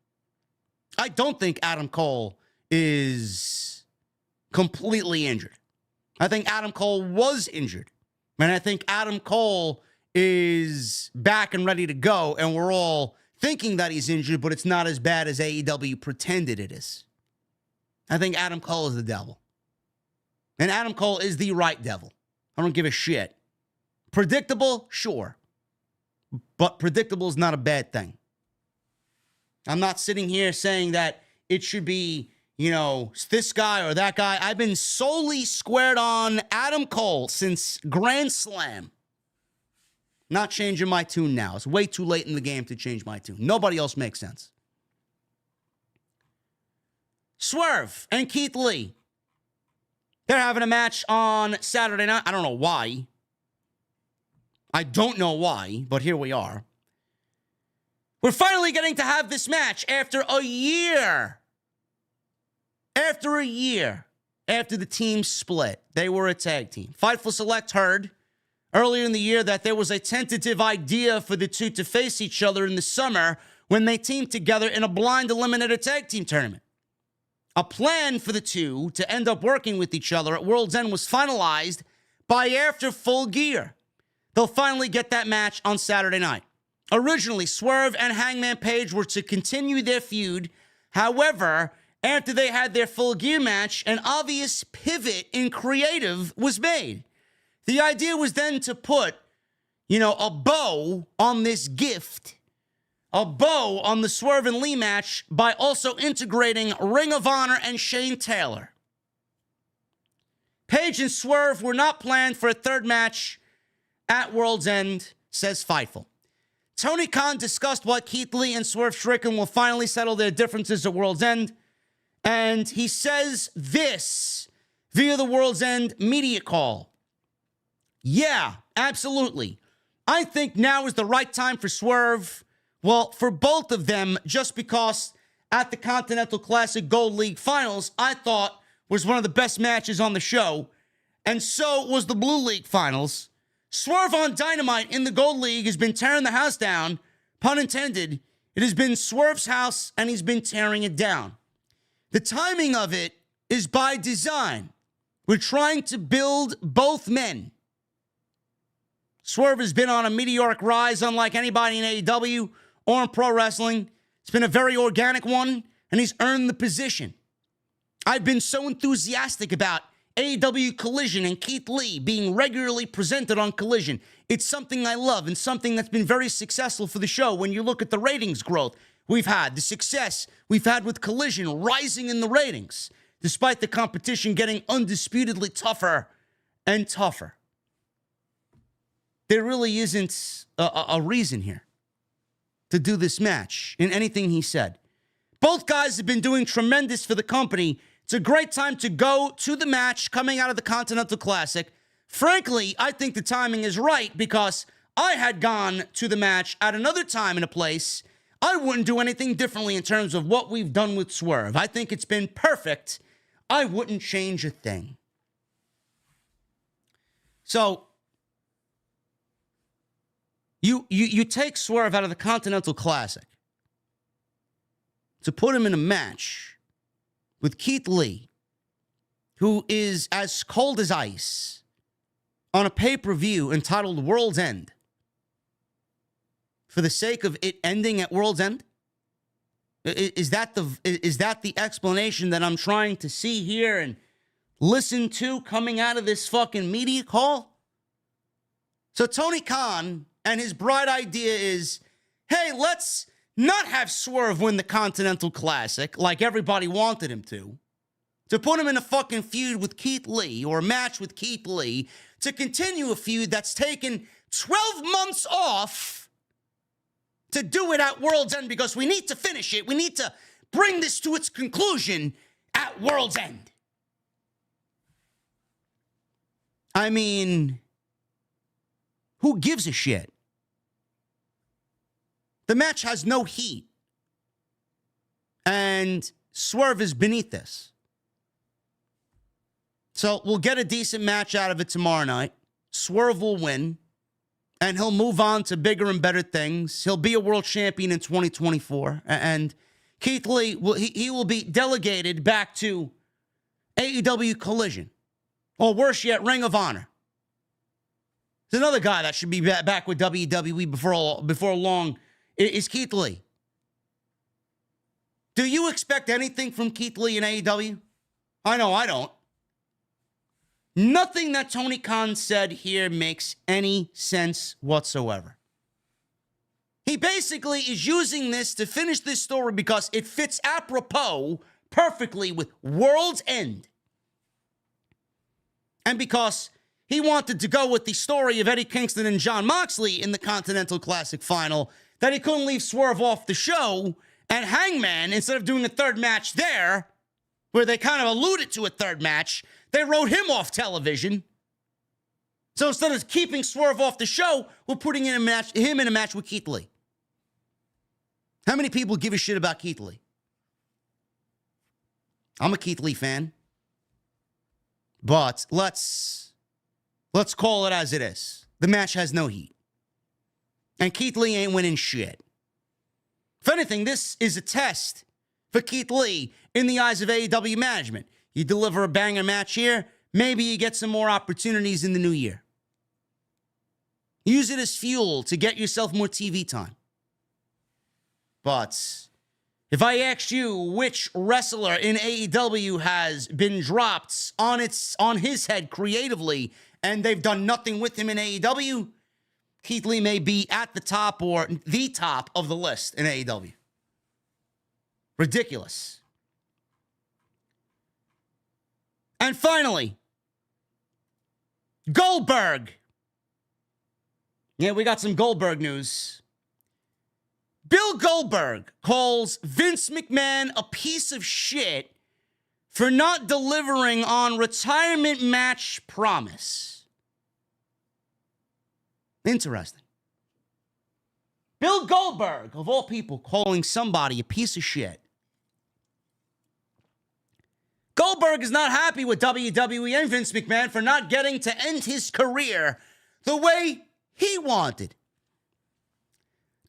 I don't think Adam Cole is completely injured. I think Adam Cole was injured. And I think Adam Cole is back and ready to go. And we're all thinking that he's injured, but it's not as bad as AEW pretended it is. I think Adam Cole is the devil. And Adam Cole is the right devil. I don't give a shit. Predictable? Sure. But predictable is not a bad thing. I'm not sitting here saying that it should be, you know, this guy or that guy. I've been solely squared on Adam Cole since Grand Slam. Not changing my tune now. It's way too late in the game to change my tune. Nobody else makes sense. Swerve and Keith Lee. They're having a match on Saturday night. I don't know why. I don't know why, but here we are. We're finally getting to have this match after a year. After a year. After the team split. They were a tag team. Fightful Select heard earlier in the year that there was a tentative idea for the two to face each other in the summer when they teamed together in a blind eliminator tag team tournament. A plan for the two to end up working with each other at World's End was finalized by after Full Gear. They'll finally get that match on Saturday night. Originally, Swerve and Hangman Page were to continue their feud. However, after they had their Full Gear match, an obvious pivot in creative was made. The idea was then to put, a bow on this gift, a bow on the Swerve and Lee match by also integrating Ring of Honor and Shane Taylor. Page and Swerve were not planned for a third match at World's End, says Fightful. Tony Khan discussed what Keith Lee and Swerve Strickland will finally settle their differences at World's End, and he says this via the World's End media call. Yeah, absolutely. I think now is the right time for Swerve. Well, for both of them, just because at the Continental Classic Gold League Finals, I thought was one of the best matches on the show, and so was the Blue League Finals. Swerve on Dynamite in the Gold League has been tearing the house down, pun intended. It has been Swerve's house, and he's been tearing it down. The timing of it is by design. We're trying to build both men. Swerve has been on a meteoric rise unlike anybody in AEW or in pro wrestling. It's been a very organic one, and he's earned the position. I've been so enthusiastic about AEW Collision and Keith Lee being regularly presented on Collision. It's something I love and something that's been very successful for the show when you look at the ratings growth we've had, the success we've had with Collision rising in the ratings, despite the competition getting undisputedly tougher and tougher. There really isn't a reason here to do this match in anything he said. Both guys have been doing tremendous for the company. It's a great time to go to the match coming out of the Continental Classic. Frankly, I think the timing is right because I had gone to the match at another time and a place. I wouldn't do anything differently in terms of what we've done with Swerve. I think it's been perfect. I wouldn't change a thing. So you take Swerve out of the Continental Classic to put him in a match with Keith Lee, who is as cold as ice, on a pay-per-view entitled World's End, for the sake of it ending at World's End? Is that the explanation that I'm trying to see here and listen to coming out of this fucking media call? So Tony Khan and his bright idea is, hey, let's not have Swerve win the Continental Classic like everybody wanted him to put him in a fucking feud with Keith Lee or a match with Keith Lee, to continue a feud that's taken 12 months off to do it at World's End, because we need to finish it. We need to bring this to its conclusion at World's End. I mean, who gives a shit? The match has no heat, and Swerve is beneath this. So we'll get a decent match out of it tomorrow night. Swerve will win, and he'll move on to bigger and better things. He'll be a world champion in 2024, and Keith Lee will be delegated back to AEW Collision, or worse yet, Ring of Honor. There's another guy that should be back with WWE before long, is Keith Lee. Do you expect anything from Keith Lee in AEW? I know I don't. Nothing that Tony Khan said here makes any sense whatsoever. He basically is using this to finish this story because it fits apropos perfectly with World's End. And because he wanted to go with the story of Eddie Kingston and Jon Moxley in the Continental Classic final, that he couldn't leave Swerve off the show, and Hangman, instead of doing a third match there, where they kind of alluded to a third match, they wrote him off television. So instead of keeping Swerve off the show, we're putting him in a match with Keith Lee. How many people give a shit about Keith Lee? I'm a Keith Lee fan. But let's call it as it is. The match has no heat. And Keith Lee ain't winning shit. If anything, this is a test for Keith Lee in the eyes of AEW management. You deliver a banger match here, maybe you get some more opportunities in the new year. Use it as fuel to get yourself more TV time. But if I asked you which wrestler in AEW has been dropped on his head creatively and they've done nothing with him in AEW, Keith Lee may be at the top or the top of the list in AEW. Ridiculous. And finally, Goldberg. Yeah, we got some Goldberg news. Bill Goldberg calls Vince McMahon a piece of shit for not delivering on retirement match promise. Interesting. Bill Goldberg, of all people, calling somebody a piece of shit. Goldberg is not happy with WWE and Vince McMahon for not getting to end his career the way he wanted.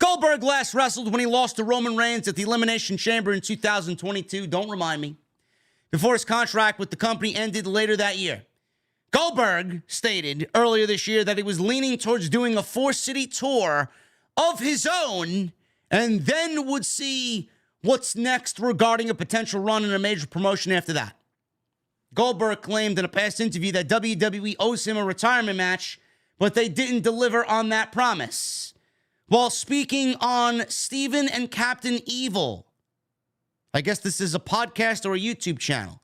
Goldberg last wrestled when he lost to Roman Reigns at the Elimination Chamber in 2022. Don't remind me. Before his contract with the company ended later that year. Goldberg stated earlier this year that he was leaning towards doing a 4-city tour of his own and then would see what's next regarding a potential run in a major promotion after that. Goldberg claimed in a past interview that WWE owes him a retirement match, but they didn't deliver on that promise. While speaking on Steven and Captain Evil, I guess this is a podcast or a YouTube channel,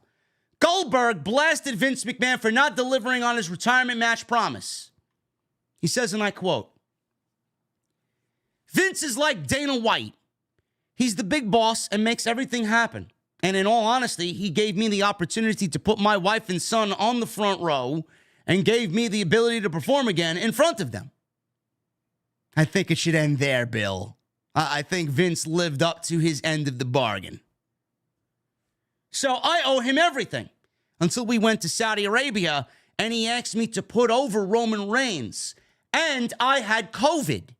Goldberg blasted Vince McMahon for not delivering on his retirement match promise. He says, and I quote, "Vince is like Dana White. He's the big boss and makes everything happen. And in all honesty, he gave me the opportunity to put my wife and son on the front row and gave me the ability to perform again in front of them." I think it should end there, Bill. I think Vince lived up to his end of the bargain. So I owe him everything until we went to Saudi Arabia and he asked me to put over Roman Reigns, and I had COVID.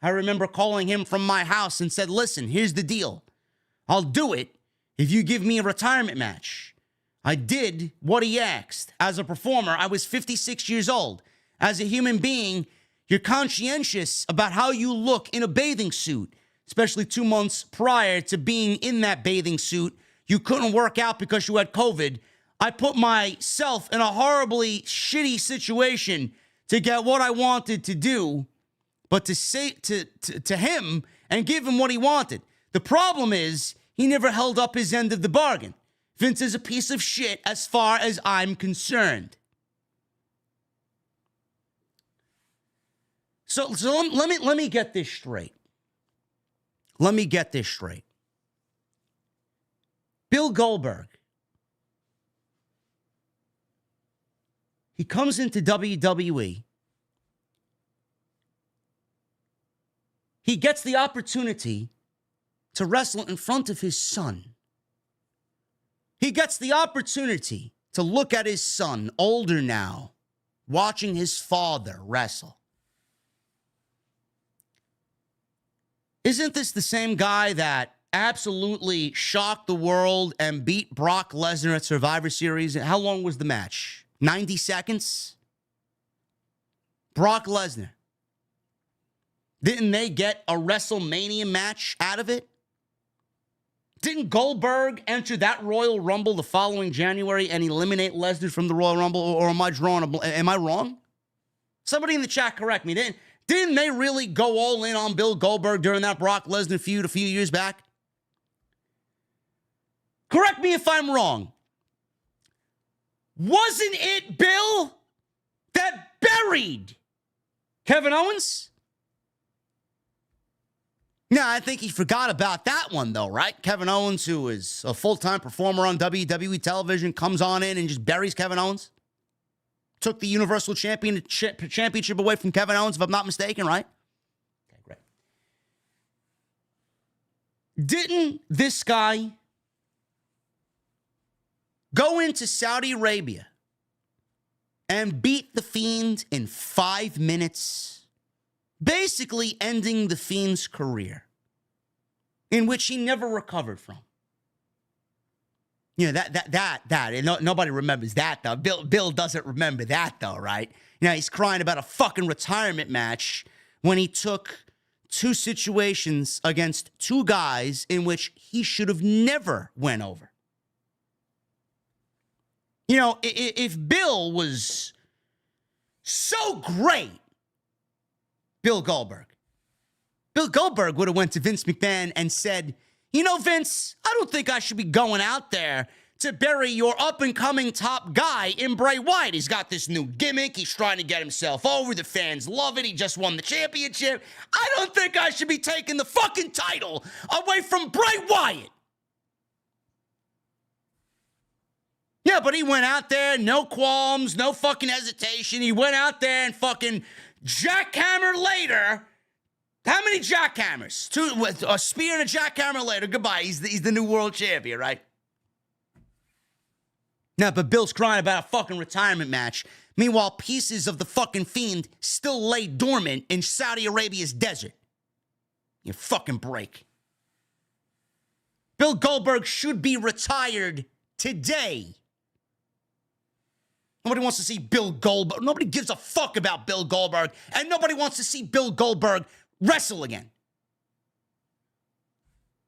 I remember calling him from my house and said, listen, here's the deal. I'll do it if you give me a retirement match. I did what he asked. As a performer, I was 56 years old. As a human being, you're conscientious about how you look in a bathing suit, especially 2 months prior to being in that bathing suit. You couldn't work out because you had COVID. I put myself in a horribly shitty situation to get what I wanted to do, but to say to him and give him what he wanted. The problem is he never held up his end of the bargain. Vince is a piece of shit as far as I'm concerned. So let me get this straight. Let me get this straight. Bill Goldberg, he comes into WWE. He gets the opportunity to wrestle in front of his son. He gets the opportunity to look at his son, older now, watching his father wrestle. Isn't this the same guy that absolutely shocked the world and beat Brock Lesnar at Survivor Series? How long was the match? 90 seconds? Brock Lesnar. Didn't they get a WrestleMania match out of it? Didn't Goldberg enter that Royal Rumble the following January and eliminate Lesnar from the Royal Rumble? Or am I drawing am I wrong? Somebody in the chat correct me. Didn't they really go all in on Bill Goldberg during that Brock Lesnar feud a few years back? Correct me if I'm wrong. Wasn't it Bill that buried Kevin Owens? No, I think he forgot about that one, though, right? Kevin Owens, who is a full-time performer on WWE television, comes on in and just buries Kevin Owens. Took the Universal Championship away from Kevin Owens, if I'm not mistaken, right? Okay, great. Didn't this guy go into Saudi Arabia and beat The Fiend in 5 minutes? Basically ending The Fiend's career, in which he never recovered from. You know, nobody remembers that, though. Bill doesn't remember that, though, right? You know, he's crying about a fucking retirement match when he took 2 situations against 2 guys in which he should have never went over. You know, if Bill was so great, Bill Goldberg would have went to Vince McMahon and said, you know, Vince, I don't think I should be going out there to bury your up-and-coming top guy in Bray Wyatt. He's got this new gimmick. He's trying to get himself over. The fans love it. He just won the championship. I don't think I should be taking the fucking title away from Bray Wyatt. Yeah, but he went out there, no qualms, no fucking hesitation. He went out there and fucking jackhammer later. How many jackhammers? 2, with a spear and a jackhammer later. Goodbye. He's the new world champion, right? No, but Bill's crying about a fucking retirement match. Meanwhile, pieces of the fucking Fiend still lay dormant in Saudi Arabia's desert. You fucking break. Bill Goldberg should be retired today. Nobody wants to see Bill Goldberg. Nobody gives a fuck about Bill Goldberg. And nobody wants to see Bill Goldberg wrestle again.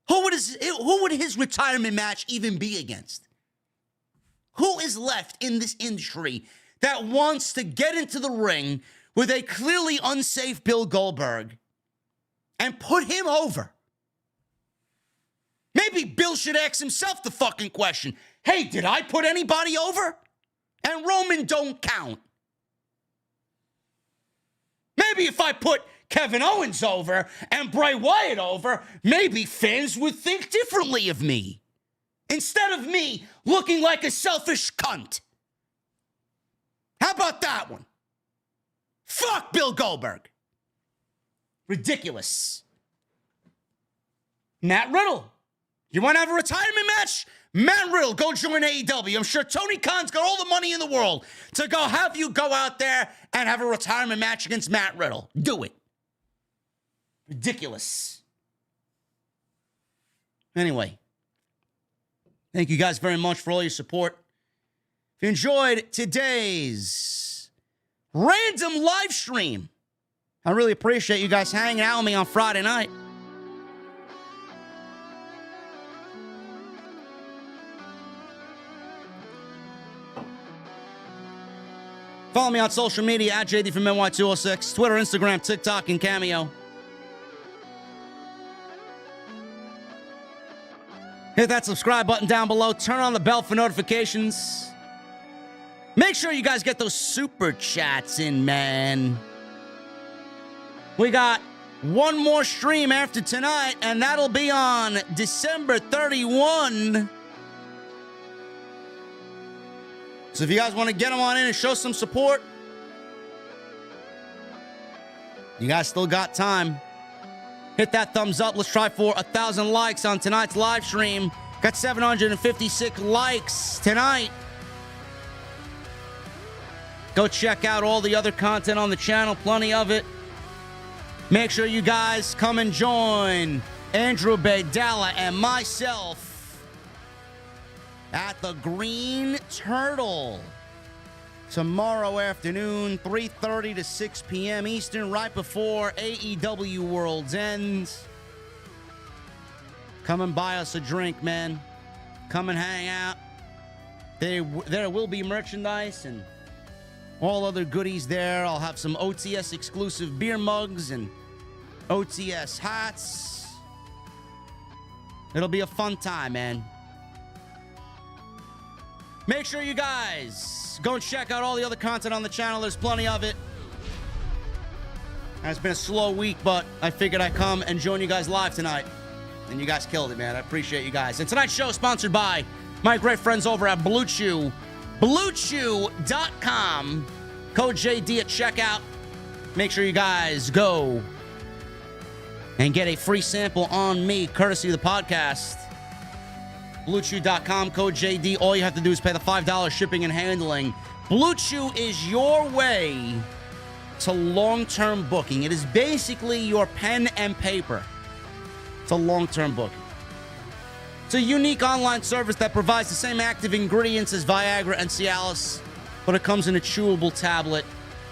Who would his retirement match even be against? Who is left in this industry that wants to get into the ring with a clearly unsafe Bill Goldberg and put him over? Maybe Bill should ask himself the fucking question. Hey, did I put anybody over? And Roman don't count. Maybe if I put Kevin Owens over and Bray Wyatt over, maybe fans would think differently of me. Instead of me looking like a selfish cunt. How about that one? Fuck Bill Goldberg. Ridiculous. Matt Riddle. You want to have a retirement match? Matt Riddle, go join AEW. I'm sure Tony Khan's got all the money in the world to go have you go out there and have a retirement match against Matt Riddle. Do it. Ridiculous. Anyway, thank you guys very much for all your support. If you enjoyed today's random live stream, I really appreciate you guys hanging out with me on Friday night. Follow me on social media at JD from NY206, Twitter, Instagram, TikTok, and Cameo. Hit that subscribe button down below. Turn on the bell for notifications. Make sure you guys get those super chats in, man. We got one more stream after tonight, and that'll be on December 31. So if you guys want to get them on in and show some support, you guys still got time. Hit that thumbs up. Let's try for 1,000 likes on tonight's live stream. Got 756 likes tonight. Go check out all the other content on the channel. Plenty of it. Make sure you guys come and join Andrew Baydala and myself at the Green Turtle tomorrow afternoon, 3:30 to 6 p.m. Eastern, right before AEW World's End. Come and buy us a drink, man. Come and hang out. There will be merchandise and all other goodies there. I'll have some OTS exclusive beer mugs and OTS hats. It'll be a fun time, man. Make sure you guys go and check out all the other content on the channel. There's plenty of it. It's been a slow week, but I figured I'd come and join you guys live tonight. And you guys killed it, man. I appreciate you guys. And tonight's show is sponsored by my great friends over at Blue Chew. BlueChew.com. Code JD at checkout. Make sure you guys go and get a free sample on me, courtesy of the podcast. BlueChew.com, code JD. All you have to do is pay the $5 shipping and handling. Blue Chew is your way to long-term booking. It is basically your pen and paper to long-term booking. It's a unique online service that provides the same active ingredients as Viagra and Cialis, but it comes in a chewable tablet.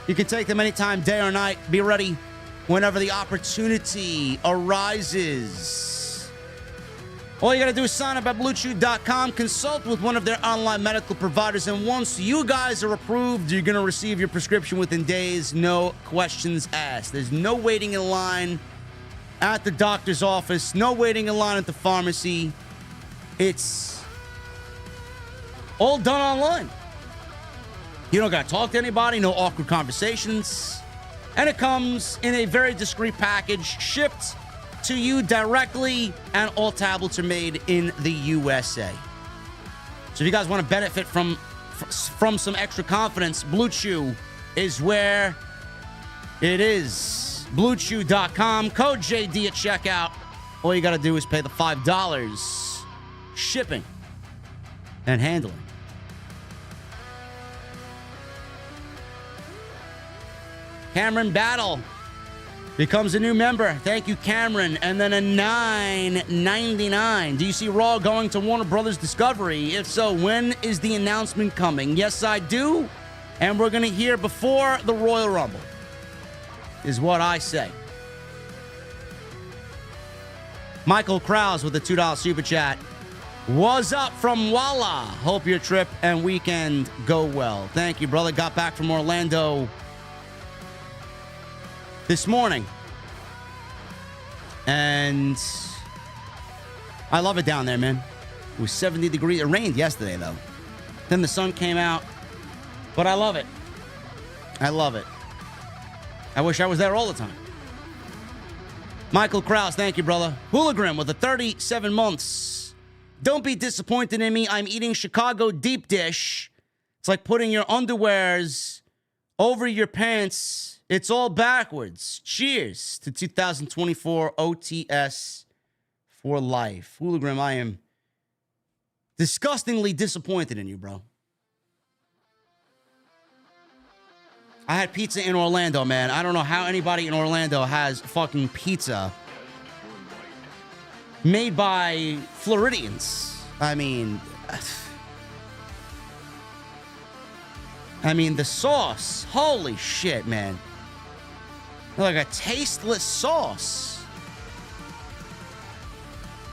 You can take them anytime, day or night. Be ready whenever the opportunity arises. All you got to do is sign up at BlueChew.com, consult with one of their online medical providers, and once you guys are approved, you're going to receive your prescription within days, no questions asked. There's no waiting in line at the doctor's office, no waiting in line at the pharmacy. It's all done online. You don't got to talk to anybody, no awkward conversations, and it comes in a very discreet package, shipped to you directly, and all tablets are made in the USA. So if you guys want to benefit from some extra confidence, Blue Chew is where it is. BlueChew.com, code JD at checkout. All you got to do is pay the $5 shipping and handling. Cameron Battle becomes a new member. Thank you, Cameron. And then a $9.99. Do you see Raw going to Warner Brothers Discovery? If so, when is the announcement coming? Yes, I do. And we're going to hear before the Royal Rumble, is what I say. Michael Krause with a $2 super chat. What's up from Walla? Hope your trip and weekend go well. Thank you, brother. Got back from Orlando this morning, and I love it down there, man. It was 70 degrees. It rained yesterday, though. Then the sun came out, but I love it. I love it. I wish I was there all the time. Michael Krause, thank you, brother. Hooligan with the 37 months. Don't be disappointed in me. I'm eating Chicago deep dish. It's like putting your underwears over your pants. It's all backwards. Cheers to 2024 OTS for life. Hooligan, I am Disgustingly disappointed in you, bro. I had pizza in Orlando, man. I don't know how anybody in Orlando has fucking pizza made by Floridians. I mean, the sauce. Holy shit, man. Like a tasteless sauce.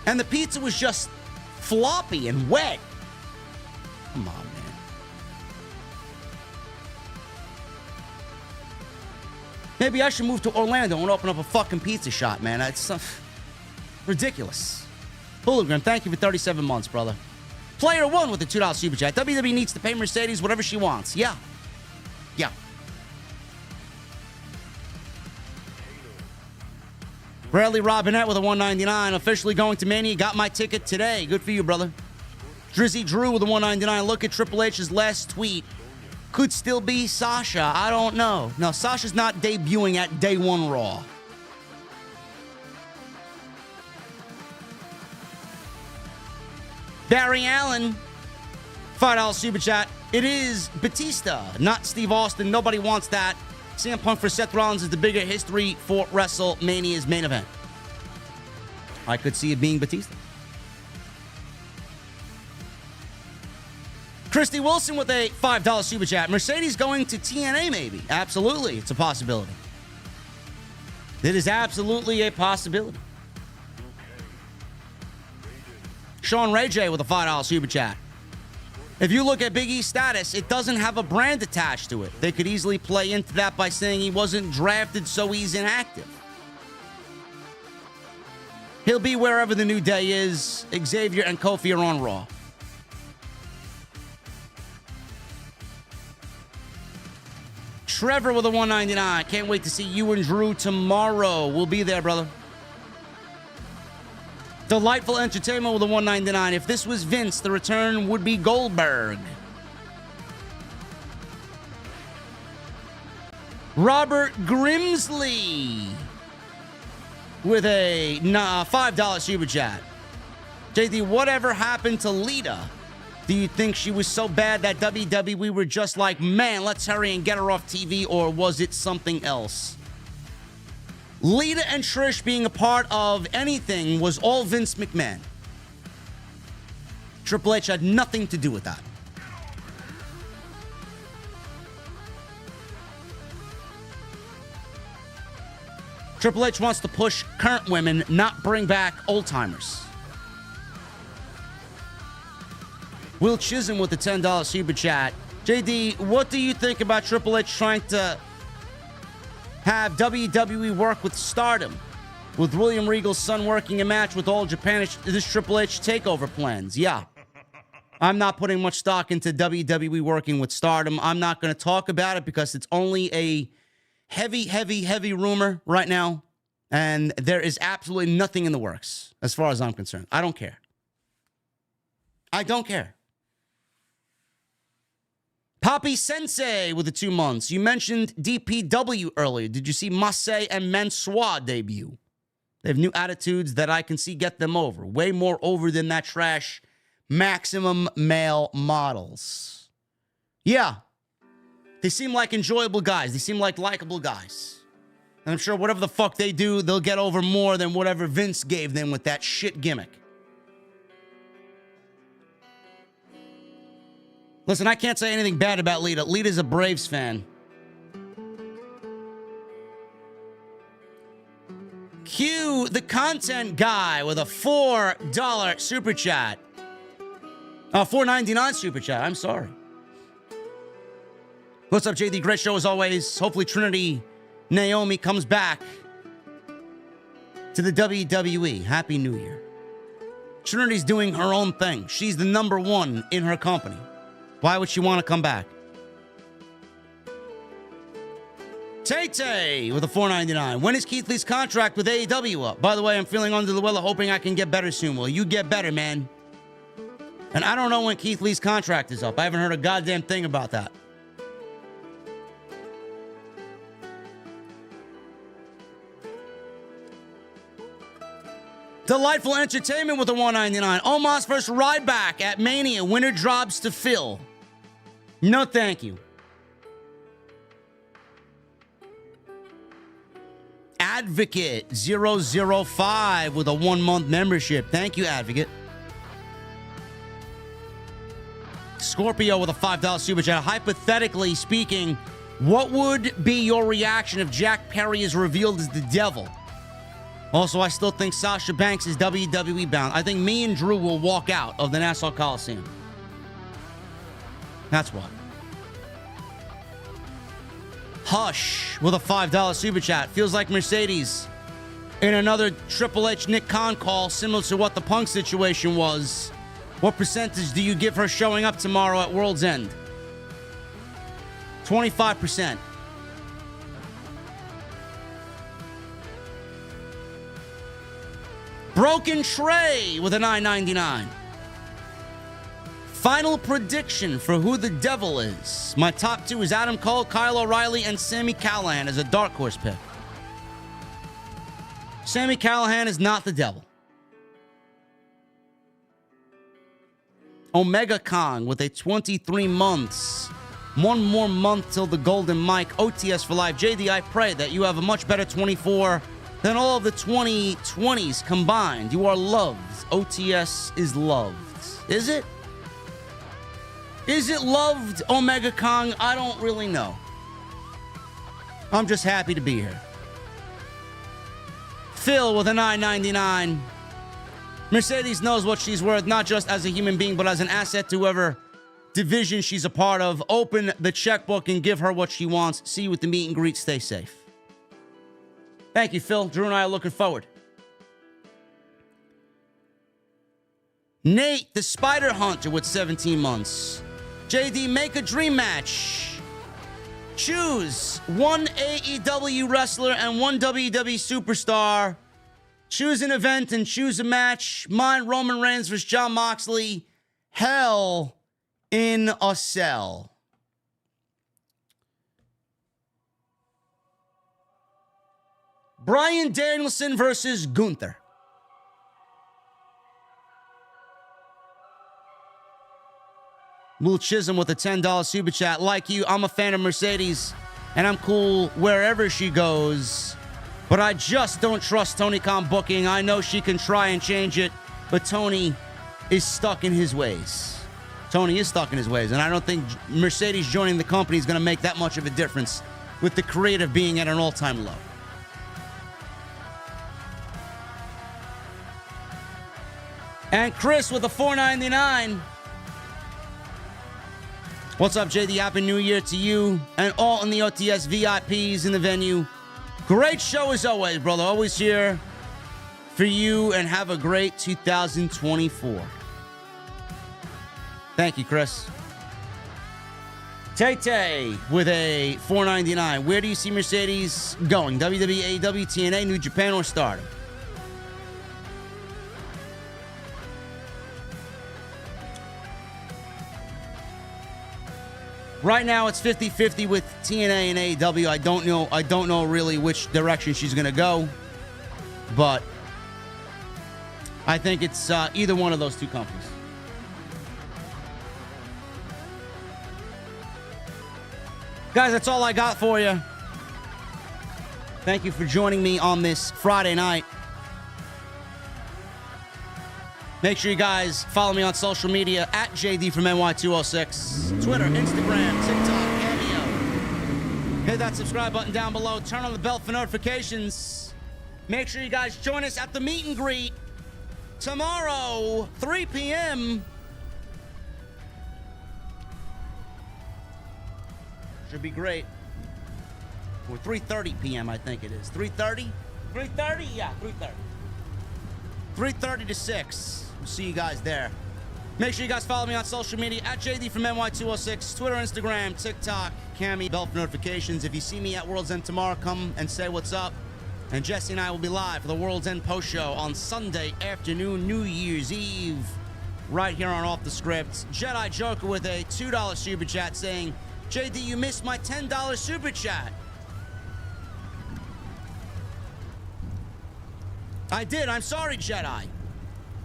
And the pizza was just floppy and wet. Come on, man. Maybe I should move to Orlando and open up a fucking pizza shop, man. It's ridiculous. Hooligan, thank you for 37 months, brother. Player 1 with the $2 super chat. WWE needs to pay Mercedes whatever she wants. Yeah. Yeah. Bradley Robinette with a $1.99. Officially going to Mania. Got my ticket today. Good for you, brother. Drizzy Drew with a $1.99. Look at Triple H's last tweet. Could still be Sasha. I don't know. No, Sasha's not debuting at Day 1 Raw. Barry Allen, $5 super chat. It is Batista, not Steve Austin. Nobody wants that. CM Punk for Seth Rollins is the bigger history for WrestleMania's main event. I could see it being Batista. Christy Wilson with a $5 super chat. Mercedes going to TNA maybe. Absolutely. It's a possibility. It is absolutely a possibility. Sean Ray J with a $5 super chat. If you look at Big E's status, it doesn't have a brand attached to it. They could easily play into that by saying he wasn't drafted, so he's inactive. He'll be wherever the New Day is. Xavier and Kofi are on Raw. Trevor with a $1.99. Can't wait to see you and Drew tomorrow. We'll be there, brother. Delightful Entertainment with a $1.99. If this was Vince, the return would be Goldberg. Robert Grimsley with a $5 super chat. JD, whatever happened to Lita? Do you think she was so bad that WWE were just like, man, let's hurry and get her off TV, or was it something else? Lita and Trish being a part of anything was all Vince McMahon. Triple H had nothing to do with that. Triple H wants to push current women, not bring back old-timers. Will Chisholm with the $10 super chat. JD, what do you think about Triple H trying to have WWE work with Stardom? With William Regal's son working a match with All Japan, this Triple H takeover plans? Yeah. I'm not putting much stock into WWE working with Stardom. I'm not going to talk about it because it's only a heavy rumor right now. And there is absolutely nothing in the works as far as I'm concerned. I don't care. I don't care. Poppy Sensei with the 2 months. You mentioned DPW earlier. Did you see Massey and Mansoor debut? They have new attitudes that I can see get them over. Way more over than that trash Maximum Male models. Yeah. They seem like enjoyable guys. They seem like likable guys. And I'm sure whatever the fuck they do, they'll get over more than whatever Vince gave them with that shit gimmick. Listen, I can't say anything bad about Lita. Lita's a Braves fan. Q, the content guy, with a $4 super chat. $4.99 super chat. I'm sorry. What's up, JD? Great show as always. Hopefully Trinity Naomi comes back to the WWE. Happy New Year. Trinity's doing her own thing. She's the number one in her company. Why would she want to come back? Tay-Tay with a $4.99. When is Keith Lee's contract with AEW up? By the way, I'm feeling under the weather, hoping I can get better soon. Well, you get better, man. And I don't know when Keith Lee's contract is up. I haven't heard a goddamn thing about that. Delightful Entertainment with a $1.99. Omos versus Ryback at Mania. Winner drops to Phil. No, thank you. Advocate 005 with a 1-month membership. Thank you, Advocate. Scorpio with a $5 super chat. Hypothetically speaking, what would be your reaction if Jack Perry is revealed as the devil? Also, I still think Sasha Banks is WWE bound. I think me and Drew will walk out of the Nassau Coliseum. That's what. Hush with a $5 super chat. Feels like Mercedes in another Triple H Nick Khan call, similar to what the Punk situation was. What percentage do you give her showing up tomorrow at World's End? 25%. Broken Trey with a $9.99. Final prediction for who the devil is. My top 2 is Adam Cole, Kyle O'Reilly, and Sami Callihan as a dark horse pick. Sami Callihan is not the devil. Omega Kong with a 23 months. 1 more month till the golden mic. OTS for life. JD, I pray that you have a much better 24 than all of the 2020s combined. You are loved. OTS is loved. Is it? Is it loved, Omega Kong? I don't really know. I'm just happy to be here. Phil with a $9.99. Mercedes knows what she's worth, not just as a human being, but as an asset to whoever division she's a part of. Open the checkbook and give her what she wants. See you at the meet and greet. Stay safe. Thank you, Phil. Drew and I are looking forward. Nate, the Spider Hunter with 17 months. JD, make a dream match. Choose 1 AEW wrestler and 1 WWE superstar. Choose an event and choose a match. Mine, Roman Reigns versus Jon Moxley. Hell in a Cell. Bryan Danielson versus Gunther. Will Chisholm with a $10 super chat. Like you, I'm a fan of Mercedes, and I'm cool wherever she goes. But I just don't trust Tony Khan booking. I know she can try and change it, but Tony is stuck in his ways. Tony is stuck in his ways, and I don't think Mercedes joining the company is going to make that much of a difference with the creative being at an all-time low. And Chris with a $4.99. What's up, JD? Happy New Year to you and all in the OTS VIPs in the venue. Great show as always, brother. Always here for you, and have a great 2024. Thank you, Chris. Tay with a $4.99. Where do you see Mercedes going? WWE, AEW, TNA, New Japan, or Stardom? Right now, it's 50-50 with TNA and AEW. I don't know really which direction she's going to go, but I think it's either one of those two companies. Guys, that's all I got for you. Thank you for joining me on this Friday night. Make sure you guys follow me on social media at JD from NY206. Twitter, Instagram, TikTok, Cameo. Hit that subscribe button down below. Turn on the bell for notifications. Make sure you guys join us at the meet and greet tomorrow, 3 p.m. Should be great. Or 3:30 p.m. I think it is. 3:30? 3:30? Yeah, 3:30. 3:30 to 6. We'll see you guys there. Make sure you guys follow me on social media at JD from NY206, Twitter, Instagram, TikTok, Cammy, bell for notifications. If you see me at World's End tomorrow, come and say what's up. And Jesse and I will be live for the World's End post show on Sunday afternoon, New Year's Eve, right here on Off the Script. Jedi Joker with a $2 super chat saying, JD, you missed my $10 super chat. I did. I'm sorry, Jedi.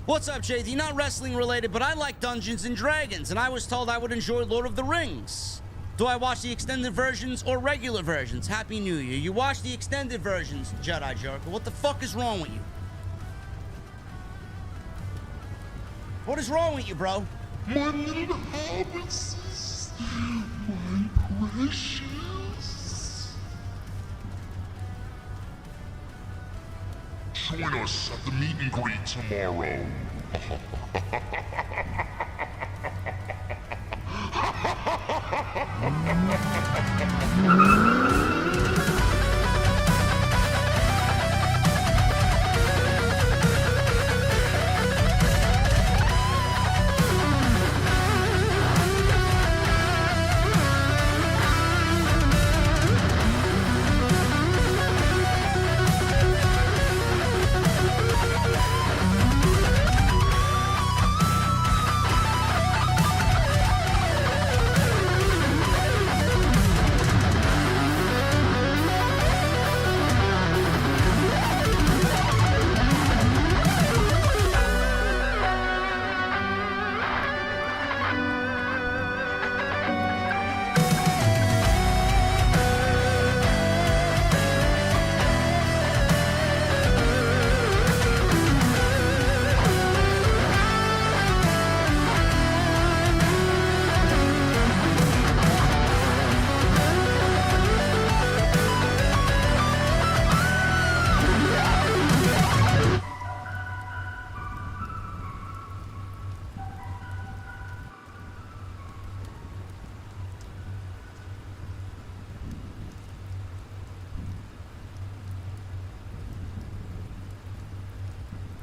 What's up, JD? Not wrestling related, but I like Dungeons and Dragons, and I was told I would enjoy Lord of the Rings. Do I watch the extended versions or regular versions? Happy New Year. You watch the extended versions, Jedi Jericho. What the fuck is wrong with you? What is wrong with you, bro? My little hobbitses, my precious. Join us at the meet and greet tomorrow.